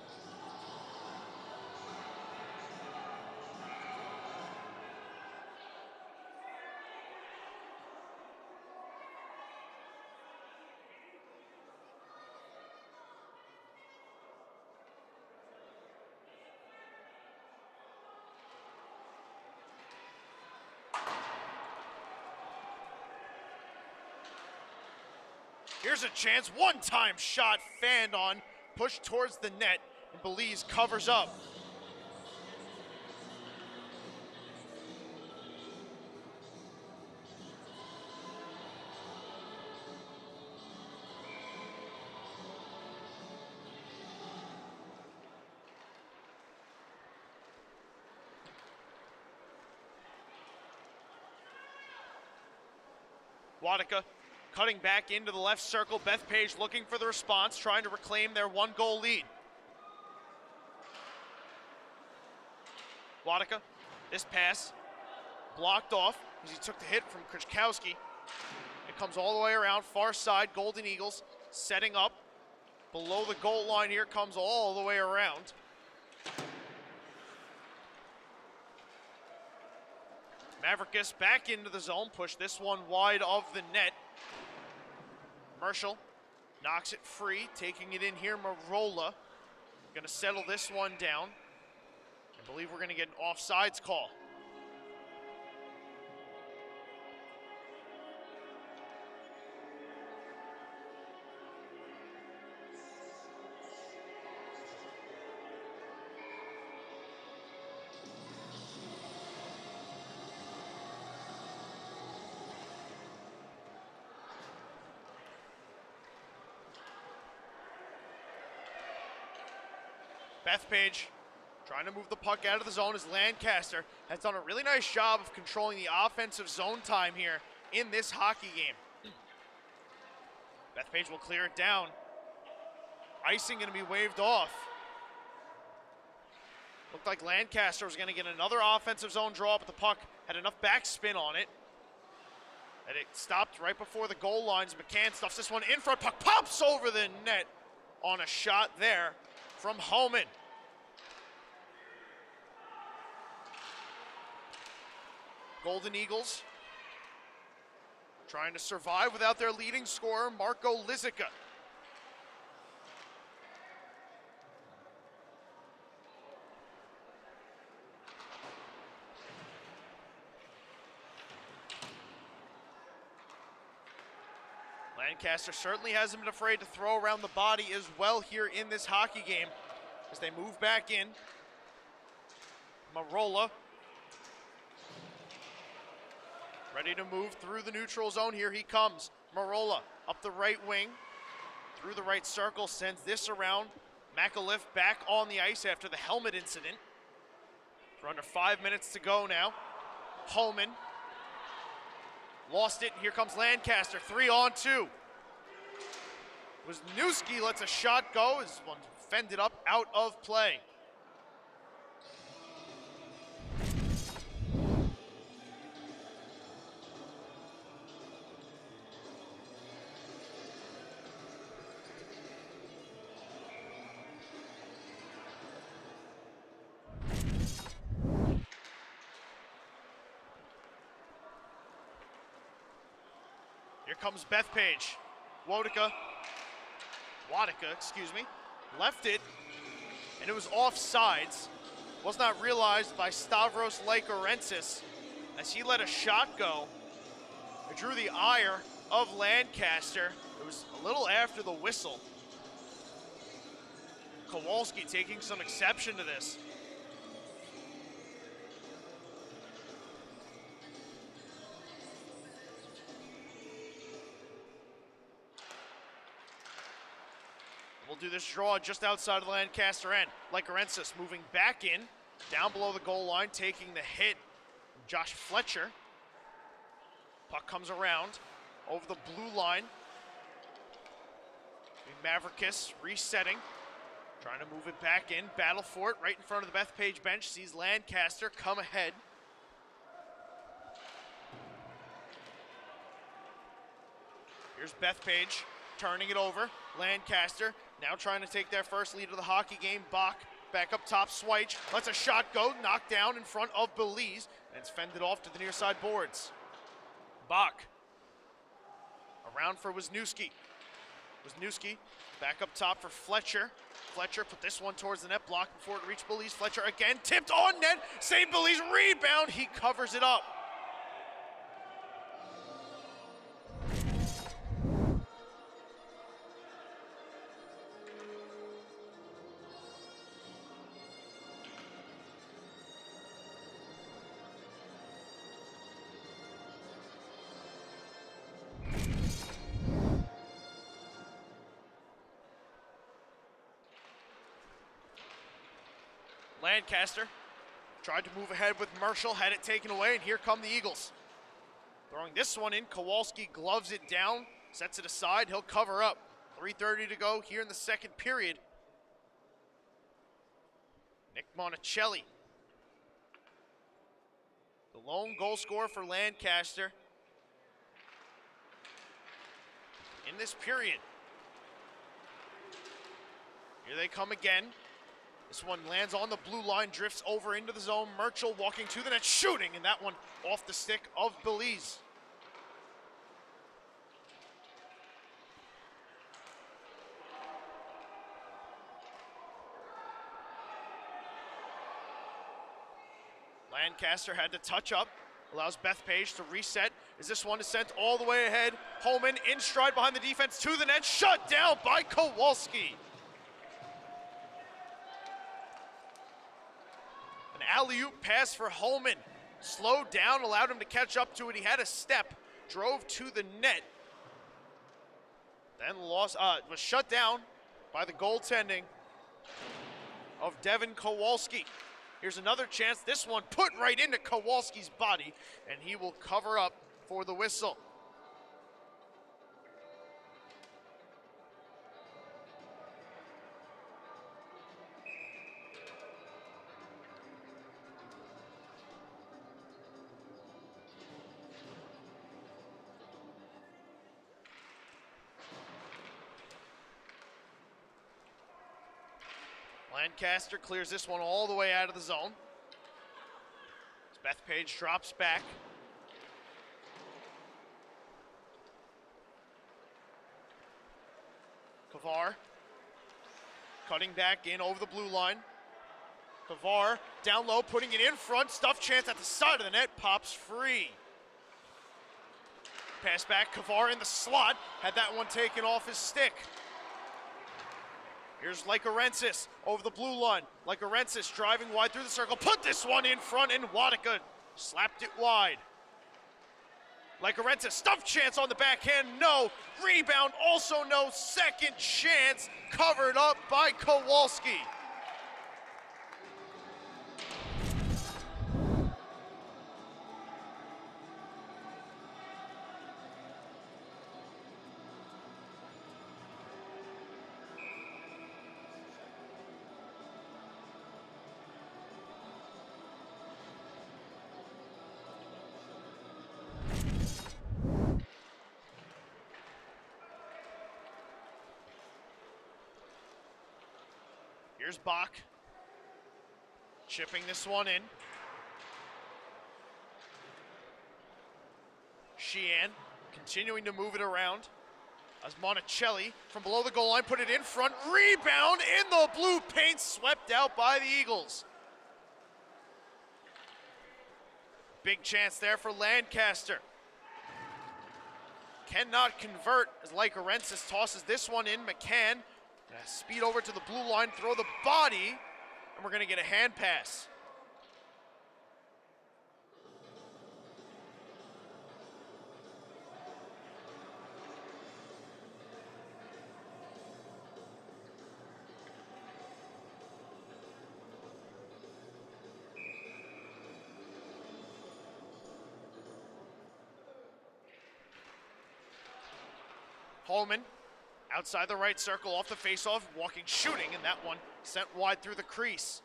Here's a chance, one-time shot, fanned on, pushed towards the net, and Belize covers up. Wadika cutting back into the left circle. Bethpage looking for the response, trying to reclaim their one-goal lead. Wadika, this pass blocked off as he took the hit from Krzyzkowski. It comes all the way around, far side, Golden Eagles setting up. Below the goal line here, comes all the way around. Maverickus back into the zone, push this one wide of the net. Marshall knocks it free, taking it in here. Marola going to settle this one down. I believe we're going to get an offsides call. Bethpage trying to move the puck out of the zone as Lancaster has done a really nice job of controlling the offensive zone time here in this hockey game. Bethpage will clear it down. Icing going to be waved off. Looked like Lancaster was going to get another offensive zone draw, but the puck had enough backspin on it that it stopped right before the goal lines. McCann stuffs this one in front. Puck pops over the net on a shot there from Holman. Golden Eagles trying to survive without their leading scorer, Marco Lizica. Lancaster certainly hasn't been afraid to throw around the body as well here in this hockey game as they move back in. Marola ready to move through the neutral zone. Here he comes. Marola up the right wing. through the right circle, sends this around. McAuliffe back on the ice after the helmet incident. We're under 5 minutes to go now. Holman lost it. Here comes Lancaster, 3-on-2. Wisniewski lets a shot go. This one fended up out of play. Here comes Bethpage. Wadika, excuse me, left it, and it was offsides. Was not realized by Stavros Lykorensis as he let a shot go. It drew the ire of Lancaster. It was a little after the whistle. Kowalski taking some exception to this. We'll do this draw just outside of the Lancaster end. Lykorensis moving back in, down below the goal line, taking the hit. Josh Fletcher. Puck comes around, over the blue line. Maverickus resetting, trying to move it back in. Battle for it, right in front of the Bethpage bench. Sees Lancaster come ahead. Here's Bethpage, turning it over. Lancaster now trying to take their first lead of the hockey game. Bach back up top, Swyche lets a shot go, knocked down in front of Belize, and it's fended off to the near side boards. Bach around for Wisniewski. Wisniewski back up top for Fletcher. Fletcher put this one towards the net, block before it reached Belize. Fletcher again, tipped on net, saved Belize, rebound, he covers it up. Lancaster tried to move ahead with Marshall, had it taken away, and here come the Eagles. Throwing this one in, Kowalski gloves it down, sets it aside, he'll cover up. 3:30 to go here in the second period. Nick Monticelli, the lone goal scorer for Lancaster in this period. Here they come again. This one lands on the blue line, drifts over into the zone. Murchel walking to the net, shooting, and that one off the stick of Belize. Lancaster had to touch up, allows Bethpage to reset. As this one is sent all the way ahead. Holman in stride behind the defense to the net, shut down by Kowalski. An alley-oop pass for Holman. Slowed down, allowed him to catch up to it. He had a step, drove to the net. Then was shut down by the goaltending of Devin Kowalski. Here's another chance. This one put right into Kowalski's body, and he will cover up for the whistle. Lancaster clears this one all the way out of the zone. As Bethpage drops back. Kavar cutting back in over the blue line. Kavar down low, putting it in front. Stuff chance at the side of the net, pops free. Pass back, Kavar in the slot. Had that one taken off his stick. Here's Lykorensis over the blue line. Lykorensis driving wide through the circle. Put this one in front, and Wadika slapped it wide. Lycarensis, stuff chance on the backhand, no. Rebound, also no. Second chance, covered up by Kowalski. Here's Bach, chipping this one in. Sheehan continuing to move it around as Monticelli from below the goal line put it in front. Rebound in the blue paint, swept out by the Eagles. Big chance there for Lancaster. Cannot convert as Lycarensis tosses this one in. McCann, speed over to the blue line, throw the body, and we're gonna get a hand pass. Holman, outside the right circle, off the faceoff, walking, shooting, and that one sent wide through the crease.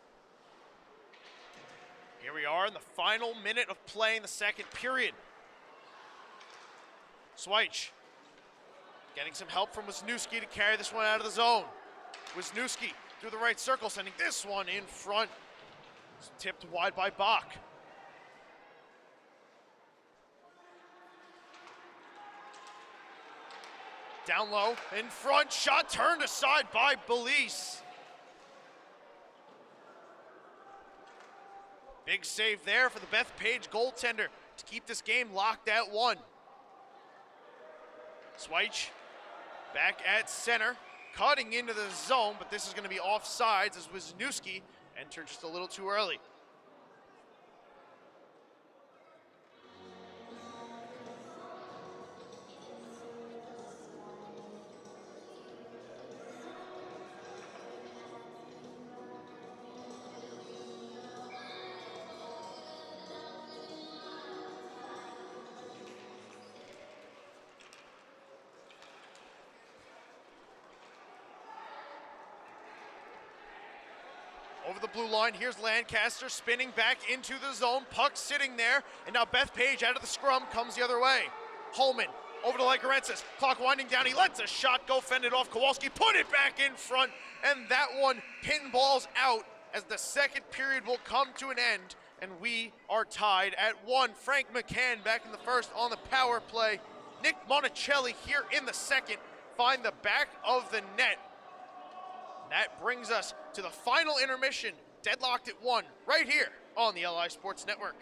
Here we are in the final minute of play in the second period. Sweich getting some help from Wisniewski to carry this one out of the zone. Wisniewski through the right circle, sending this one in front. It's tipped wide by Bach. Down low, in front, shot turned aside by Belize. Big save there for the Bethpage goaltender to keep this game locked at 1. Sweich back at center, cutting into the zone, but this is going to be offsides as Wisniewski entered just a little too early. Over the blue line, here's Lancaster spinning back into the zone, puck sitting there, and now Bethpage out of the scrum comes the other way. Holman over to Lycarensis, clock winding down, he lets a shot go, fended off. Kowalski put it back in front, and that one pinballs out as the second period will come to an end, and we are tied at 1. Frank McCann back in the first on the power play. Nick Monticelli here in the second, find the back of the net. That brings us to the final intermission, deadlocked at 1, right here on the LI Sports Network.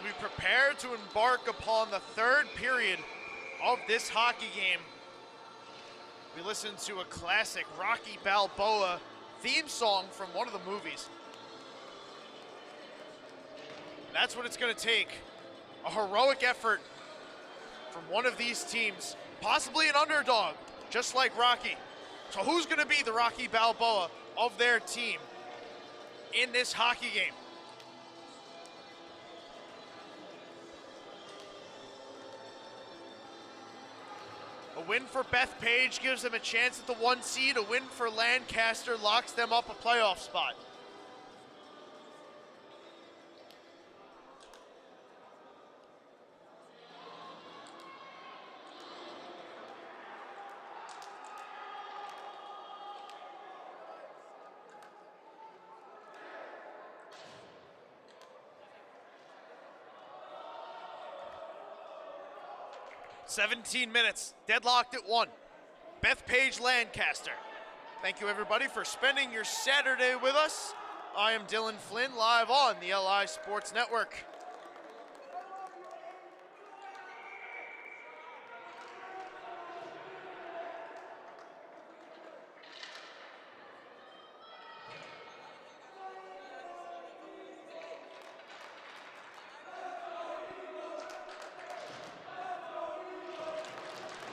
we prepare to embark upon the third period of this hockey game, we listen to a classic Rocky Balboa theme song from one of the movies. That's what it's going to take. A heroic effort from one of these teams, possibly an underdog, just like Rocky. So who's going to be the Rocky Balboa of their team in this hockey game? A win for Bethpage gives them a chance at the 1 seed. A win for Lancaster locks them up a playoff spot. "17 minutes, deadlocked at 1. Bethpage, Lancaster." Thank you everybody for spending your Saturday with us. I am Dylan Flynn, live on the LI Sports Network.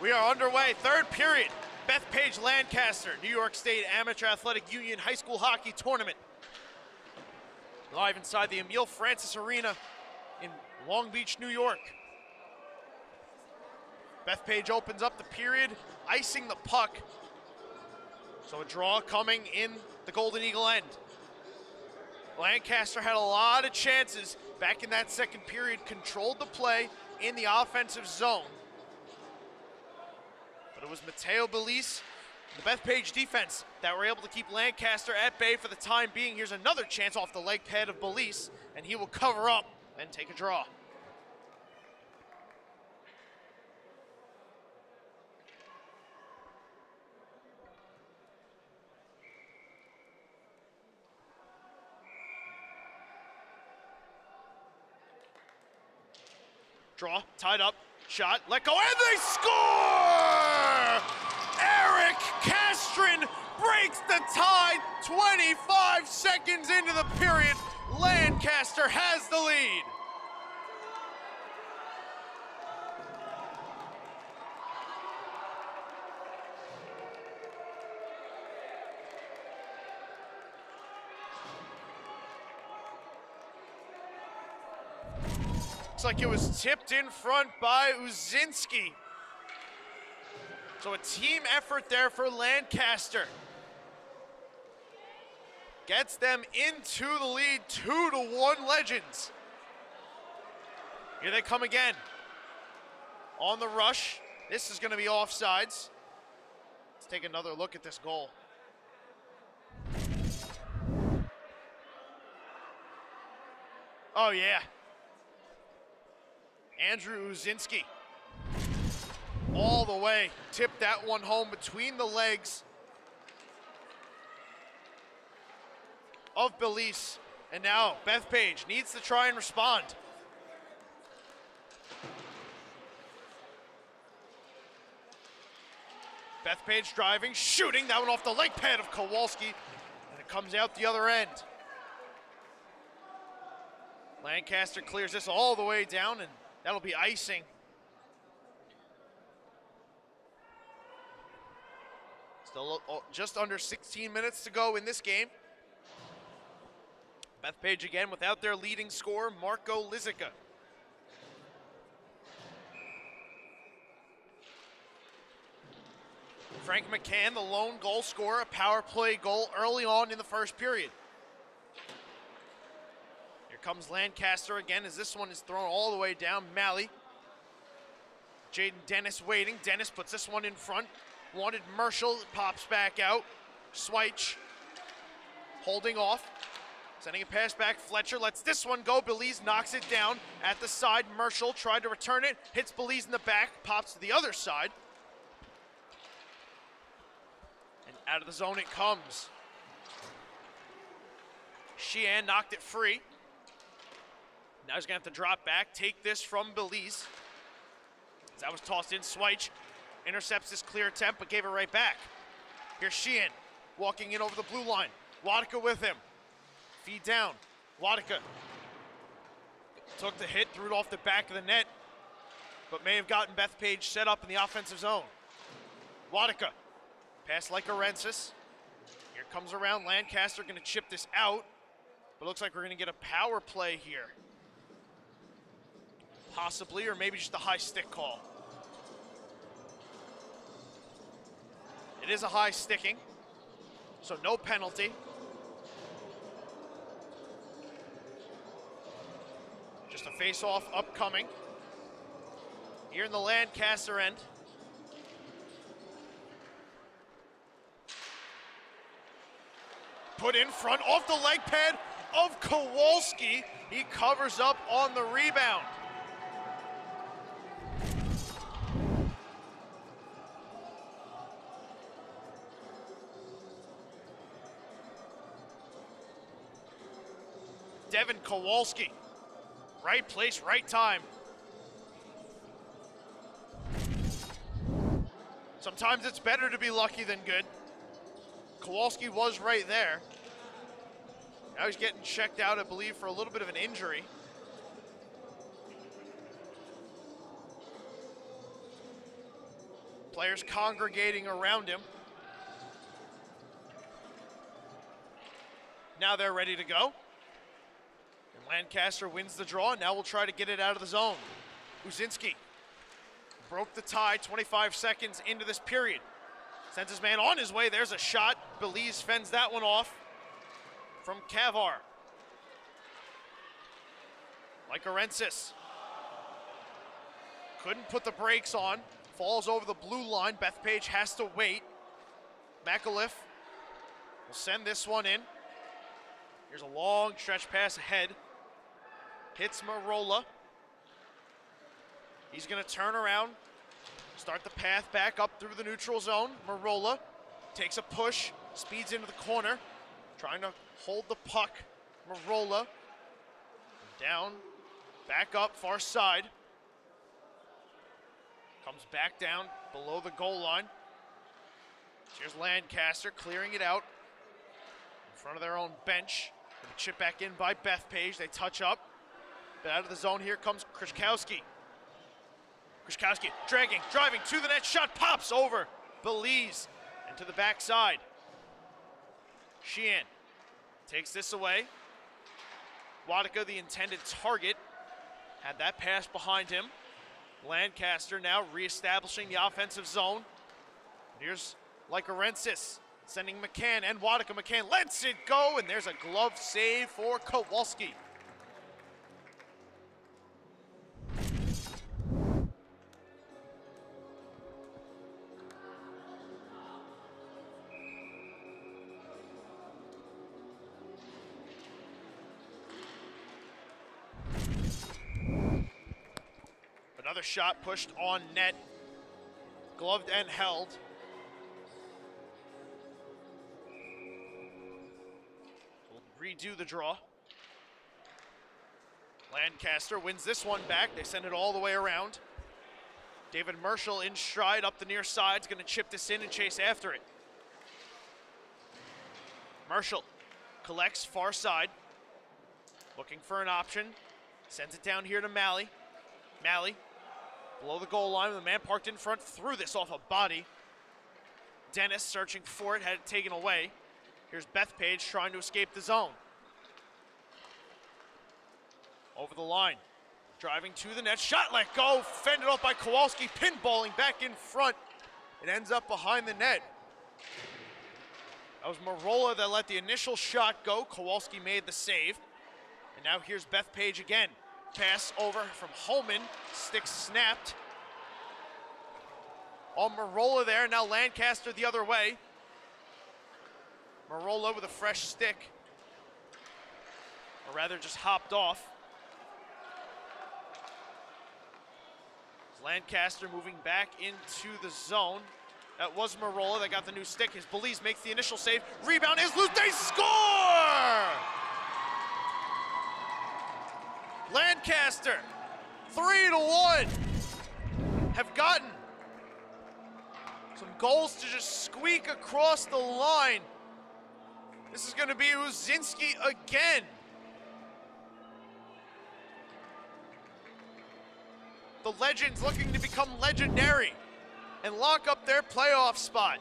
We are underway, third period. Bethpage, Lancaster, New York State Amateur Athletic Union High School Hockey Tournament. Live inside the Emile Francis Arena in Long Beach, New York. Bethpage opens up the period, icing the puck. So a draw coming in the Golden Eagle end. Lancaster had a lot of chances back in that second period, controlled the play in the offensive zone. But it was Mateo Belize, the Bethpage defense, that were able to keep Lancaster at bay for the time being. Here's another chance off the leg pad of Belize, and he will cover up and take a draw. Draw, tied up, shot, let go, and they score! Eric Castron breaks the tie 25 seconds into the period. Lancaster has the lead. Looks like it was tipped in front by Uzinski. So a team effort there for Lancaster. Gets them into the lead, 2-1 Legends. Here they come again. On the rush. This is going to be offsides. Let's take another look at this goal. Oh yeah. Andrew Uzinski. All the way, tipped that one home between the legs of Belize. And now Bethpage needs to try and respond. Bethpage driving, shooting, that one off the leg pad of Kowalski, and it comes out the other end. Lancaster clears this all the way down, and that'll be icing. Still just under 16 minutes to go in this game. Bethpage again without their leading scorer, Marco Lizica. Frank McCann, the lone goal scorer, a power play goal early on in the first period. Here comes Lancaster again as this one is thrown all the way down. Malley. Jaden Dennis waiting. Dennis puts this one in front. Wanted Marshall, pops back out. Sweich holding off. Sending a pass back. Fletcher lets this one go. Belize knocks it down at the side. Marshall tried to return it. Hits Belize in the back. Pops to the other side. And out of the zone it comes. Sheehan knocked it free. Now he's going to have to drop back, take this from Belize. As that was tossed in, Sweich intercepts this clear attempt, but gave it right back. Here's Sheehan walking in over the blue line. Wadika with him. Feed down. Wadika took the hit, threw it off the back of the net, but may have gotten Bethpage set up in the offensive zone. Wadika, pass like Arensis. Here comes around Lancaster, going to chip this out, but looks like we're going to get a power play here. Possibly, or maybe just a high stick call. It is a high sticking, so no penalty. Just a face-off upcoming here in the Lancaster end. Put in front off the leg pad of Kowalski. He covers up on the rebound. Devin Kowalski. Right place, right time. Sometimes it's better to be lucky than good. Kowalski was right there. Now he's getting checked out, I believe, for a little bit of an injury. Players congregating around him. Now they're ready to go. And Lancaster wins the draw. Now we'll try to get it out of the zone. Uzinski broke the tie 25 seconds into this period. Sends his man on his way. There's a shot. Belize fends that one off from Kavar. Like Arensis. Couldn't put the brakes on. Falls over the blue line. Bethpage has to wait. McAuliffe will send this one in. Here's a long stretch pass ahead. Hits Marola. He's going to turn around. Start the path back up through the neutral zone. Marola takes a push. Speeds into the corner. Trying to hold the puck. Marola. Down. Back up. Far side. Comes back down below the goal line. Here's Lancaster clearing it out in front of their own bench. Gonna chip back in by Bethpage. They touch up. But out of the zone here comes Krzyzkowski. Krzyzkowski dragging, driving to the net. Shot pops over Belize and to the backside. Sheehan takes this away. Wadika, the intended target, had that pass behind him. Lancaster now reestablishing the offensive zone. Here's like Arensis sending McCann and Wadika. McCann lets it go, and there's a glove save for Kowalski. Another shot pushed on net, gloved and held. We'll redo the draw. Lancaster wins this one back. They send it all the way around. David Marshall in stride up the near side is going to chip this in and chase after it. Marshall collects far side, looking for an option. Sends it down here to Malley. Malley below the goal line with the man parked in front, threw this off a body. Dennis searching for it, had it taken away. Here's Bethpage trying to escape the zone. Over the line, driving to the net, shot let go, fended off by Kowalski, pinballing back in front. It ends up behind the net. That was Marola that let the initial shot go. Kowalski made the save. And now here's Bethpage again. Pass over from Holman, stick snapped. On Marola there, now Lancaster the other way. Marola with a fresh stick. Or rather just hopped off. Lancaster moving back into the zone. That was Marola that got the new stick. His Belize makes the initial save. Rebound is loose, they score! Lancaster Lancaster, 3-1, have gotten some goals to just squeak across the line. This is going to be Uzinski again. The Legends looking to become legendary and lock up their playoff spot.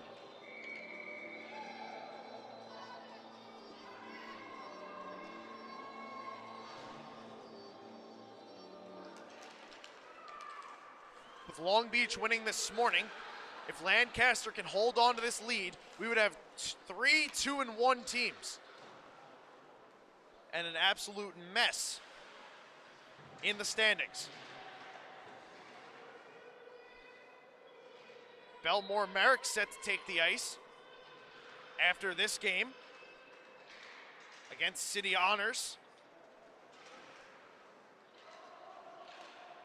With Long Beach winning this morning, if Lancaster can hold on to this lead, we would have 3 2-1 teams. And an absolute mess in the standings. Belmore Merrick set to take the ice after this game against City Honors.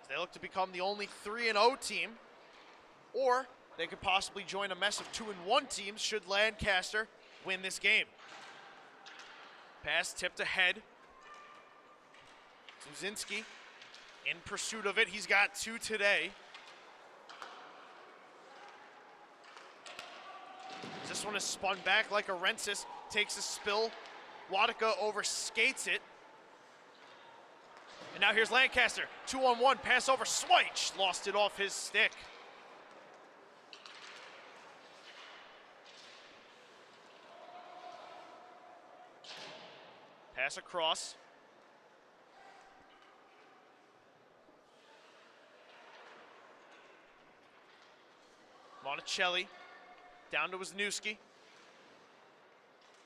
They look to become the only 3-0 team, or they could possibly join a mess of 2-1 teams should Lancaster win this game. Pass tipped ahead. Uzinski in pursuit of it. He's got 2 today. This one is spun back like Arensis, takes a spill. Wadika overskates it. And now here's Lancaster, 2-on-1, pass over, Swyche lost it off his stick. Pass across. Monticelli down to Wisniewski.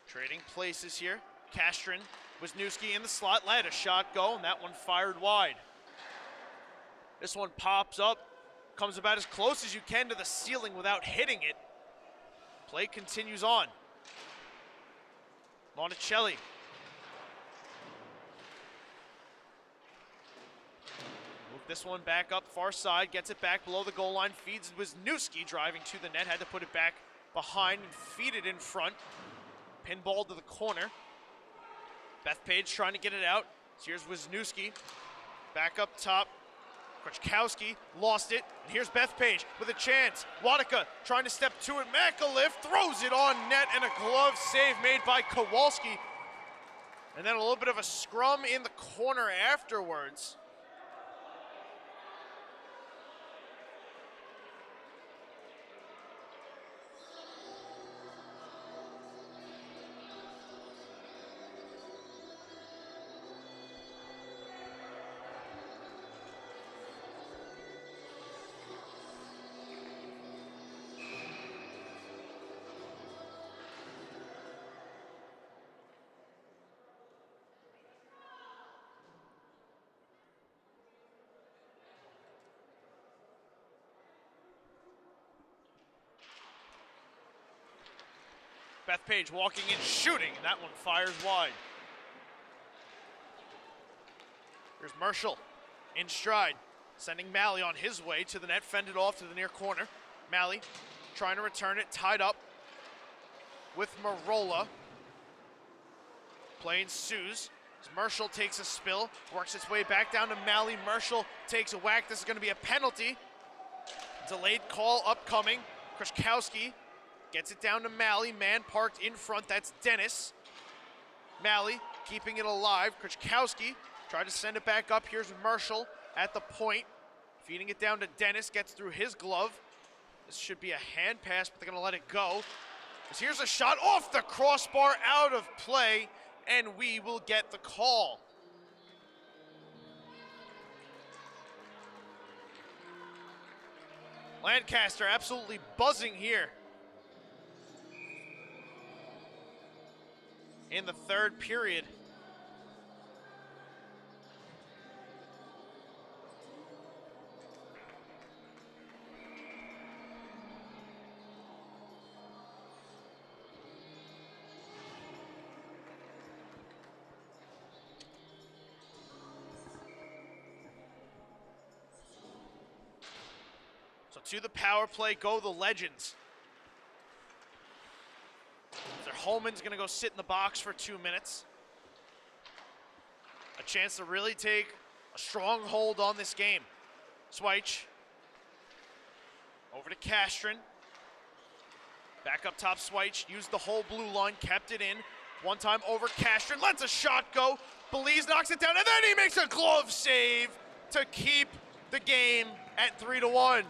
Trading places here. Castron, Wisniewski in the slot, let a shot go, and that one fired wide. This one pops up, comes about as close as you can to the ceiling without hitting it. Play continues on. Monticelli. Move this one back up far side, gets it back below the goal line, feeds Wisniewski, driving to the net, had to put it back behind and feed it in front. Pinball to the corner. Bethpage trying to get it out. So here's Wisniewski, back up top. Kruczkowski lost it, and here's Bethpage with a chance. Wadika trying to step to it. McAuliffe throws it on net, and a glove save made by Kowalski. And then a little bit of a scrum in the corner afterwards. Bethpage walking in, shooting, and that one fires wide. Here's Marshall in stride, sending Malley on his way to the net, fended off to the near corner. Malley trying to return it, tied up with Marola. Playing Suze. Marshall takes a spill, works its way back down to Malley. Marshall takes a whack. This is going to be a penalty. Delayed call upcoming. Kruczkowski gets it down to Malley, man parked in front, that's Dennis. Malley keeping it alive. Kruczkowski tried to send it back up. Here's Marshall at the point, feeding it down to Dennis, gets through his glove. This should be a hand pass, but they're gonna let it go. Here's a shot off the crossbar, out of play, and we will get the call. Lancaster absolutely buzzing here in the third period. So to the power play go the Legends. Holman's gonna go sit in the box for 2 minutes. A chance to really take a strong hold on this game. Swyche over to Castron. Back up top, Swyche used the whole blue line, kept it in. One time over Castron, lets a shot go. Belize knocks it down, and then he makes a glove save to keep the game at 3-1.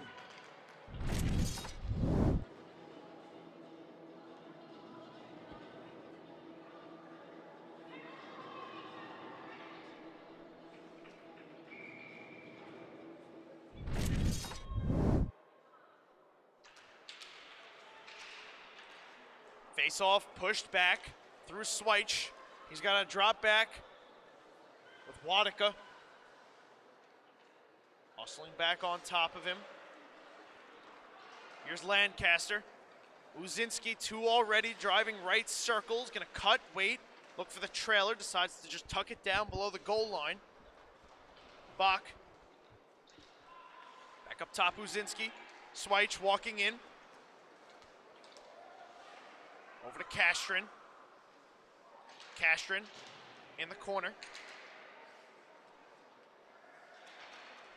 Face-off pushed back through Swyche. He's got a drop back with Wadika. Hustling back on top of him. Here's Lancaster. Uzinski, 2 already, driving right circles. Gonna cut, wait, look for the trailer. Decides to just tuck it down below the goal line. Bach. Back up top, Uzinski. Swyche walking in. Over to Castron. Castron in the corner.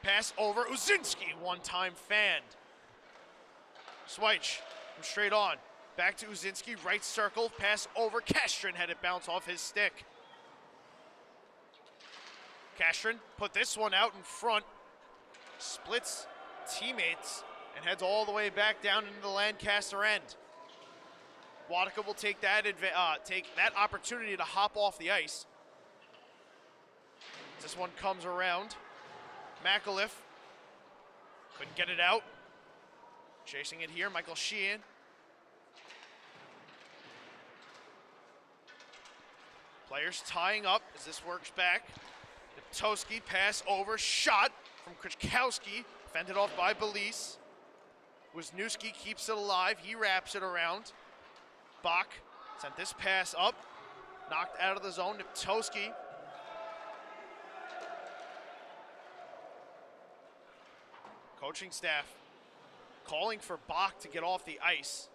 Pass over, Uzinski, one-time fanned. Swyche from straight on. Back to Uzinski, right circle, pass over, Castron had it bounce off his stick. Castron put this one out in front, splits teammates, and heads all the way back down into the Lancaster end. Wadika will take that opportunity to hop off the ice. This one comes around. McAuliffe couldn't get it out. Chasing it here, Michael Sheehan. Players tying up as this works back. Toski pass over, shot from Krichkowski, fended off by Belize. Wisniewski keeps it alive, he wraps it around. Bach sent this pass up, knocked out of the zone. Niptoski. Coaching staff calling for Bach to get off the ice.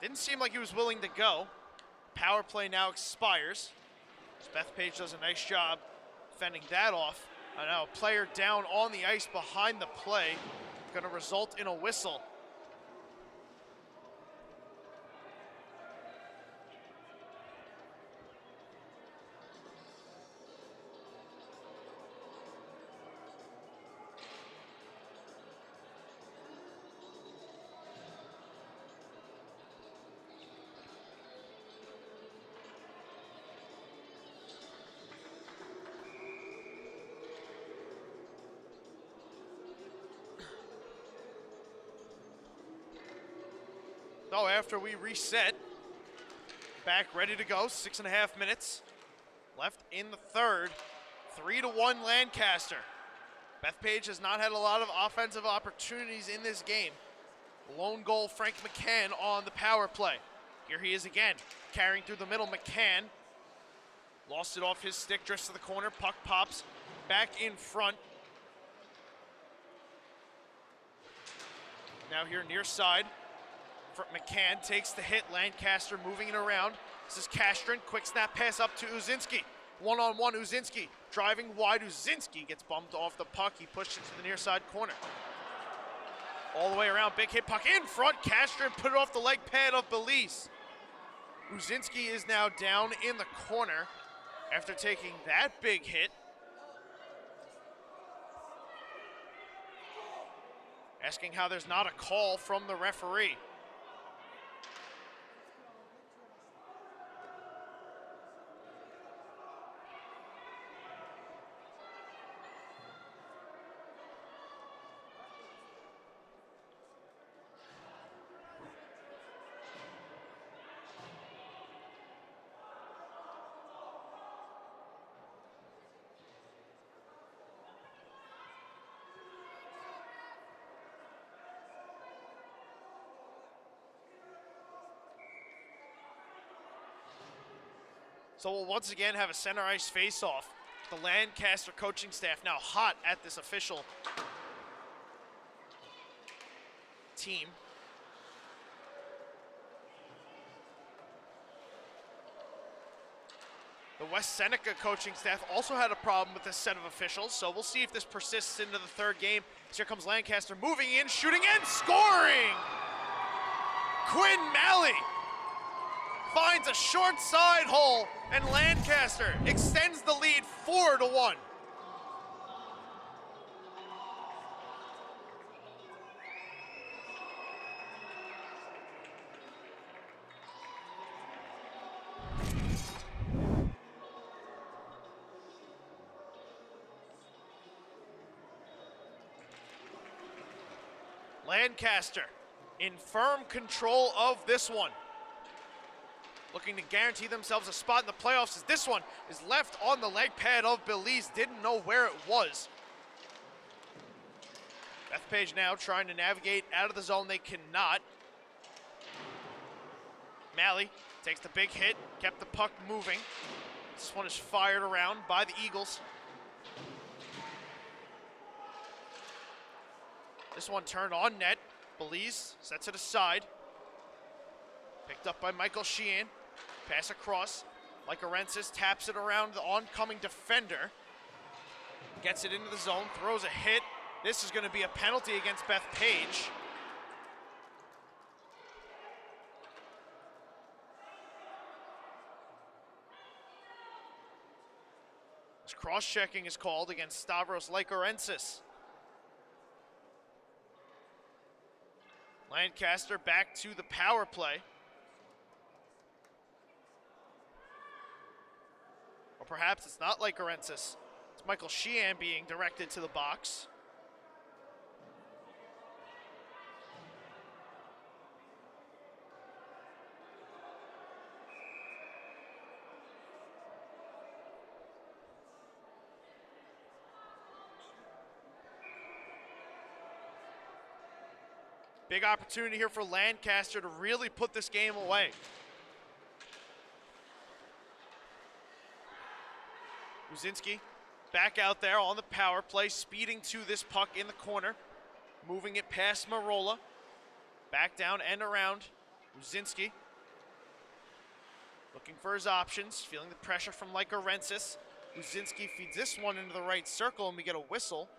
Didn't seem like he was willing to go. Power play now expires. Bethpage does a nice job fending that off. And now a player down on the ice behind the play. Going to result in a whistle. So after we reset, back ready to go, 6.5 minutes left in the third, 3-1 Lancaster. Bethpage has not had a lot of offensive opportunities in this game. Lone goal, Frank McCann on the power play. Here he is again, carrying through the middle, McCann. Lost it off his stick, drifts to the corner, puck pops back in front. Now here near side. McCann takes the hit, Lancaster moving it around. This is Castron, quick snap pass up to Uzinski. One-on-one, Uzinski driving wide. Uzinski gets bumped off the puck. He pushed it to the near side corner. All the way around, big hit, puck in front. Castron put it off the leg pad of Belize. Uzinski is now down in the corner after taking that big hit. Asking how there's not a call from the referee. So we'll once again have a center ice face-off. The Lancaster coaching staff now hot at this official team. The West Seneca coaching staff also had a problem with this set of officials, so we'll see if this persists into the third game. So here comes Lancaster moving in, shooting and scoring! Quinn Malley finds a short side hole, and Lancaster extends the lead 4-1. Lancaster in firm control of this one, looking to guarantee themselves a spot in the playoffs as this one is left on the leg pad of Belize. Didn't know where it was. Bethpage now trying to navigate out of the zone. They cannot. Malley takes the big hit, kept the puck moving. This one is fired around by the Eagles. This one turned on net. Belize sets it aside. Picked up by Michael Sheehan. Pass across. Lycorensis taps it around the oncoming defender. Gets it into the zone, throws a hit. This is going to be a penalty against Bethpage. This cross-checking is called against Stavros Lycorensis. Lancaster back to the power play. Or perhaps it's not Lycorensis. It's Michael Sheehan being directed to the box. Big opportunity here for Lancaster to really put this game away. Uzinski back out there on the power play, speeding to this puck in the corner, moving it past Marola, back down and around. Uzinski looking for his options, feeling the pressure from Lycorensis. Uzinski feeds this one into the right circle, and we get a whistle.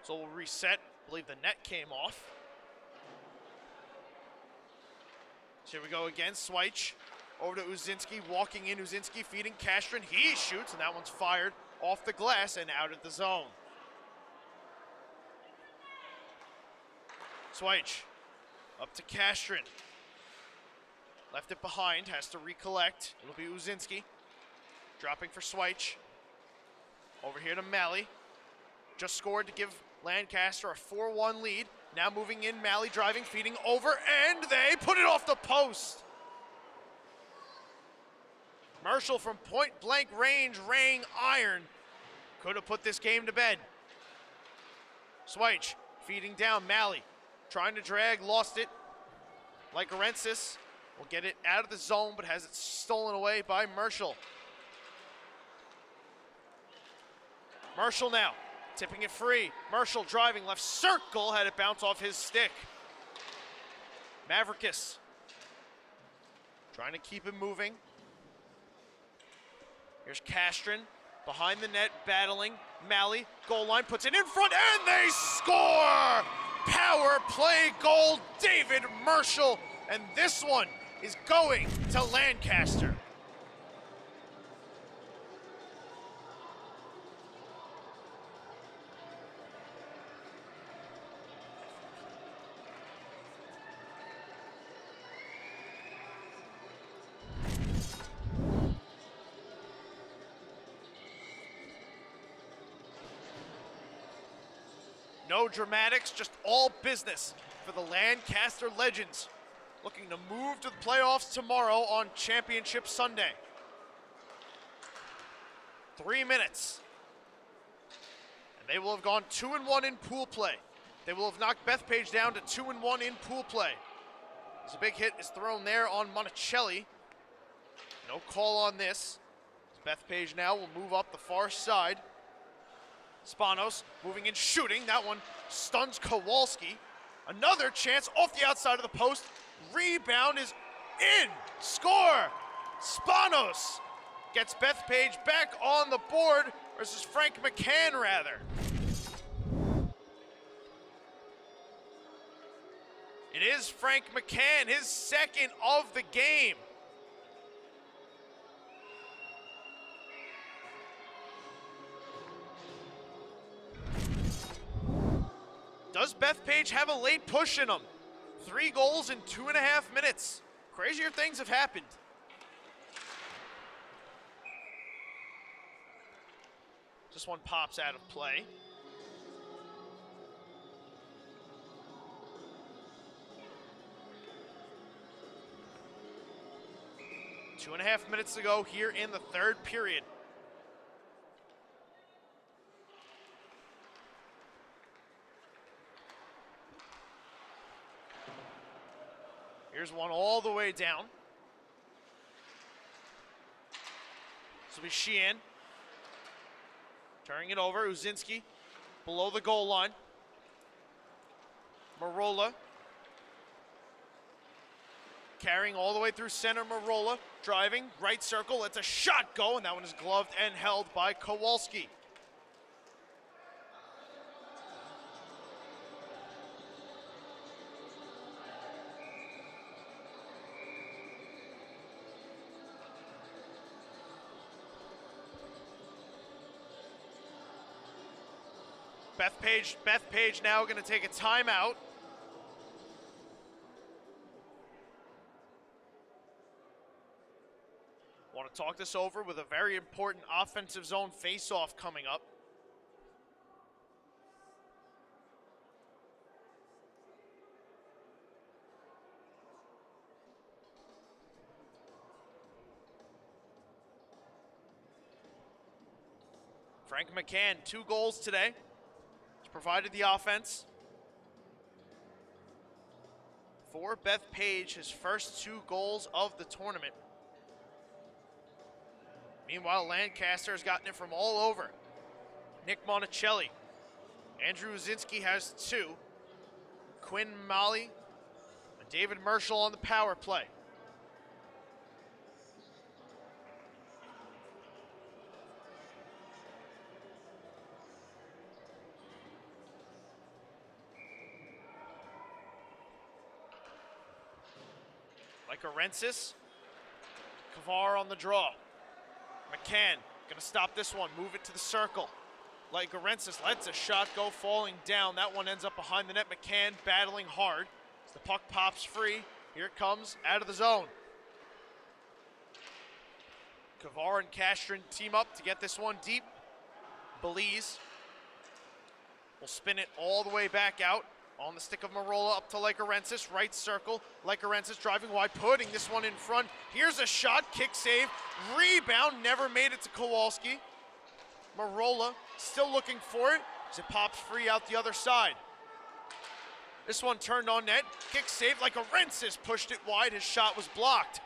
So we'll reset. I believe the net came off. So here we go again. Swyche over to Uzinski, walking in. Uzinski feeding Castron. He shoots, and that one's fired off the glass and out of the zone. Swyche up to Castron. Left it behind, has to recollect. It'll be Uzinski dropping for Swyche. Over here to Malley. Just scored to give Lancaster a 4-1 lead. Now moving in, Malley driving, feeding over, and they put it off the post. Marshall from point blank range, rang iron. Could have put this game to bed. Swyche feeding down, Malley trying to drag, lost it. Lycorensis will get it out of the zone, but has it stolen away by Marshall. Marshall now tipping it free. Marshall driving left circle, had it bounce off his stick. Mavrikis trying to keep it moving. Here's Castron behind the net, battling. Malley, goal line, puts it in front, and they score! Power play goal, David Marshall, and this one is going to Lancaster. No dramatics, just all business for the Lancaster Legends, looking to move to the playoffs tomorrow on Championship Sunday. 3 minutes, and they will have gone 2-1 in pool play. They will have knocked Bethpage down to 2-1 in pool play. As a big hit is thrown there on Monticelli. No call on this. Bethpage now will move up the far side. Spanos moving and shooting. That one stuns Kowalski. Another chance off the outside of the post. Rebound is in. Score! Spanos gets Bethpage back on the board versus Frank McCann, rather. It is Frank McCann, his second of the game. Does Bethpage have a late push in him? 3 goals in 2.5 minutes. Crazier things have happened. This one pops out of play. Two and a half minutes to go here in the third period. Here's one all the way down. This will be Sheehan. Turning it over, Uzinski below the goal line. Marola carrying all the way through center. Marola driving, right circle, lets a shot go, and that one is gloved and held by Kowalski. Bethpage now going to take a timeout. Want to talk this over with a very important offensive zone face-off coming up. Frank McCann, 2 goals today. Provided the offense. For Bethpage, his first 2 goals of the tournament. Meanwhile, Lancaster has gotten it from all over. Nick Monticelli. Andrew Uzinski has 2. Quinn Malley and David Marshall on the power play. Arensis, Kavar on the draw. McCann gonna stop this one, move it to the circle. Like Arensis lets a shot go, falling down. That one ends up behind the net. McCann battling hard as the puck pops free. Here it comes out of the zone. Kavar and Castron team up to get this one deep. Belize will spin it all the way back out. On the stick of Marola up to Arensis, right circle. Arensis driving wide, putting this one in front. Here's a shot, kick save, rebound, never made it to Kowalski. Marola still looking for it as it pops free out the other side. This one turned on net, kick save, Arensis pushed it wide, his shot was blocked.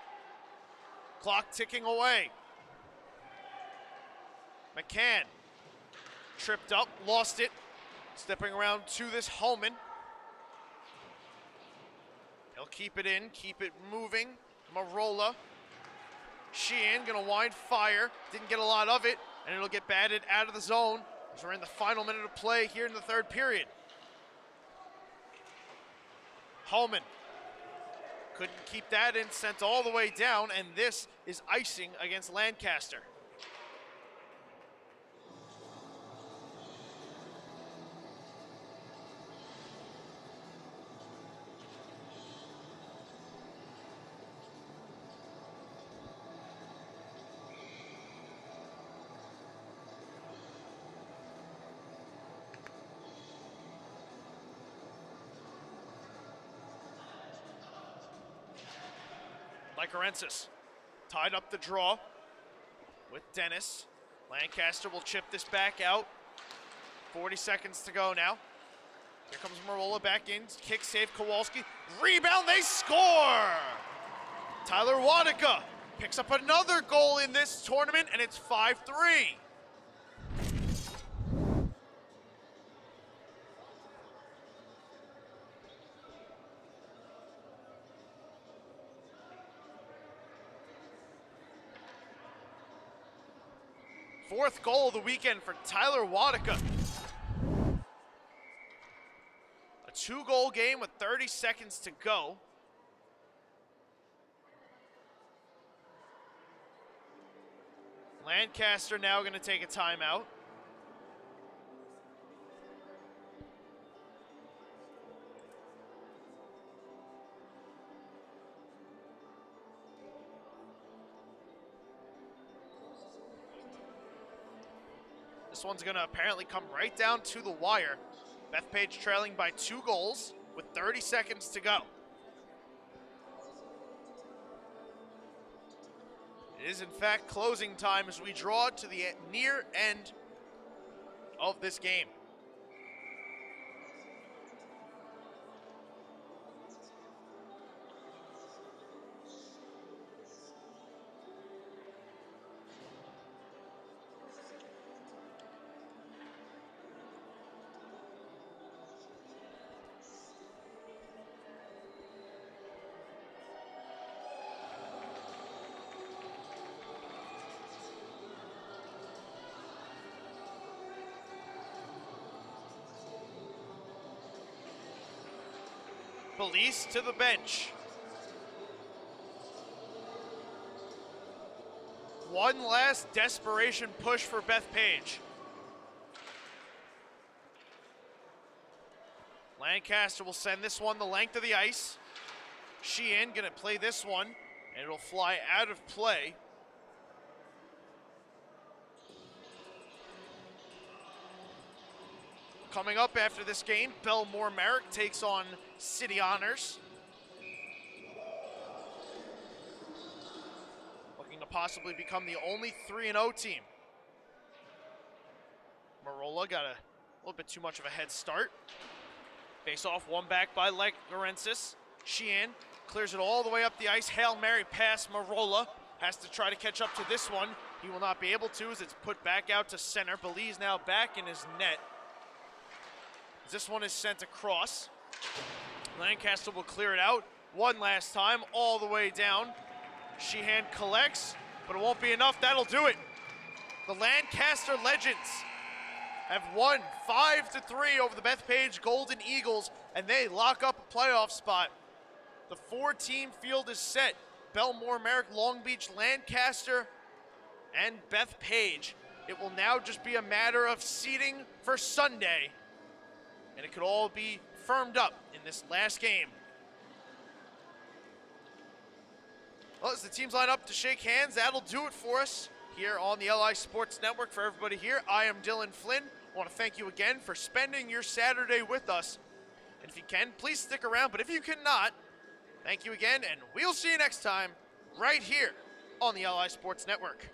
Clock ticking away. McCann tripped up, lost it, stepping around to this Holman. He'll keep it in, keep it moving. Marola. Sheehan gonna wind fire. Didn't get a lot of it, and it'll get batted out of the zone as we're in the final minute of play here in the third period. Holman couldn't keep that in, sent all the way down, and this is icing against Lancaster. Arensis tied up the draw with Dennis. Lancaster will chip this back out. 40 seconds to go now. Here comes Marola back in. Kick save, Kowalski. Rebound, they score! Tyler Wadika picks up another goal in this tournament, and it's 5-3. Fourth goal of the weekend for Tyler Wadika. A 2-goal game with 30 seconds to go. Lancaster now going to take a timeout. This one's going to apparently come right down to the wire. Bethpage trailing by 2 goals with 30 seconds to go. It is in fact closing time as we draw to the near end of this game. Police to the bench. One last desperation push for Bethpage. Lancaster will send this one the length of the ice. Sheehan gonna play this one, and it'll fly out of play. Coming up after this game, Belmore Merrick takes on City Honors. Looking to possibly become the only 3-0 team. Marola got a little bit too much of a head start. Face off, one back by Lorensis. Sheehan clears it all the way up the ice. Hail Mary pass, Marola has to try to catch up to this one. He will not be able to as it's put back out to center. Belize now back in his net. This one is sent across. Lancaster will clear it out one last time, all the way down. Sheehan collects, but it won't be enough. That'll do it. The Lancaster Legends have won 5-3 over the Bethpage Golden Eagles, and they lock up a playoff spot. The 4-team field is set. Belmore, Merrick, Long Beach, Lancaster, and Bethpage. It will now just be a matter of seeding for Sunday, and it could all be firmed up in this last game. Well, as the teams line up to shake hands, that'll do it for us here on the LI Sports Network. For everybody here, I am Dylan Flynn. I want to thank you again for spending your Saturday with us. And if you can, please stick around. But if you cannot, thank you again, and we'll see you next time right here on the LI Sports Network.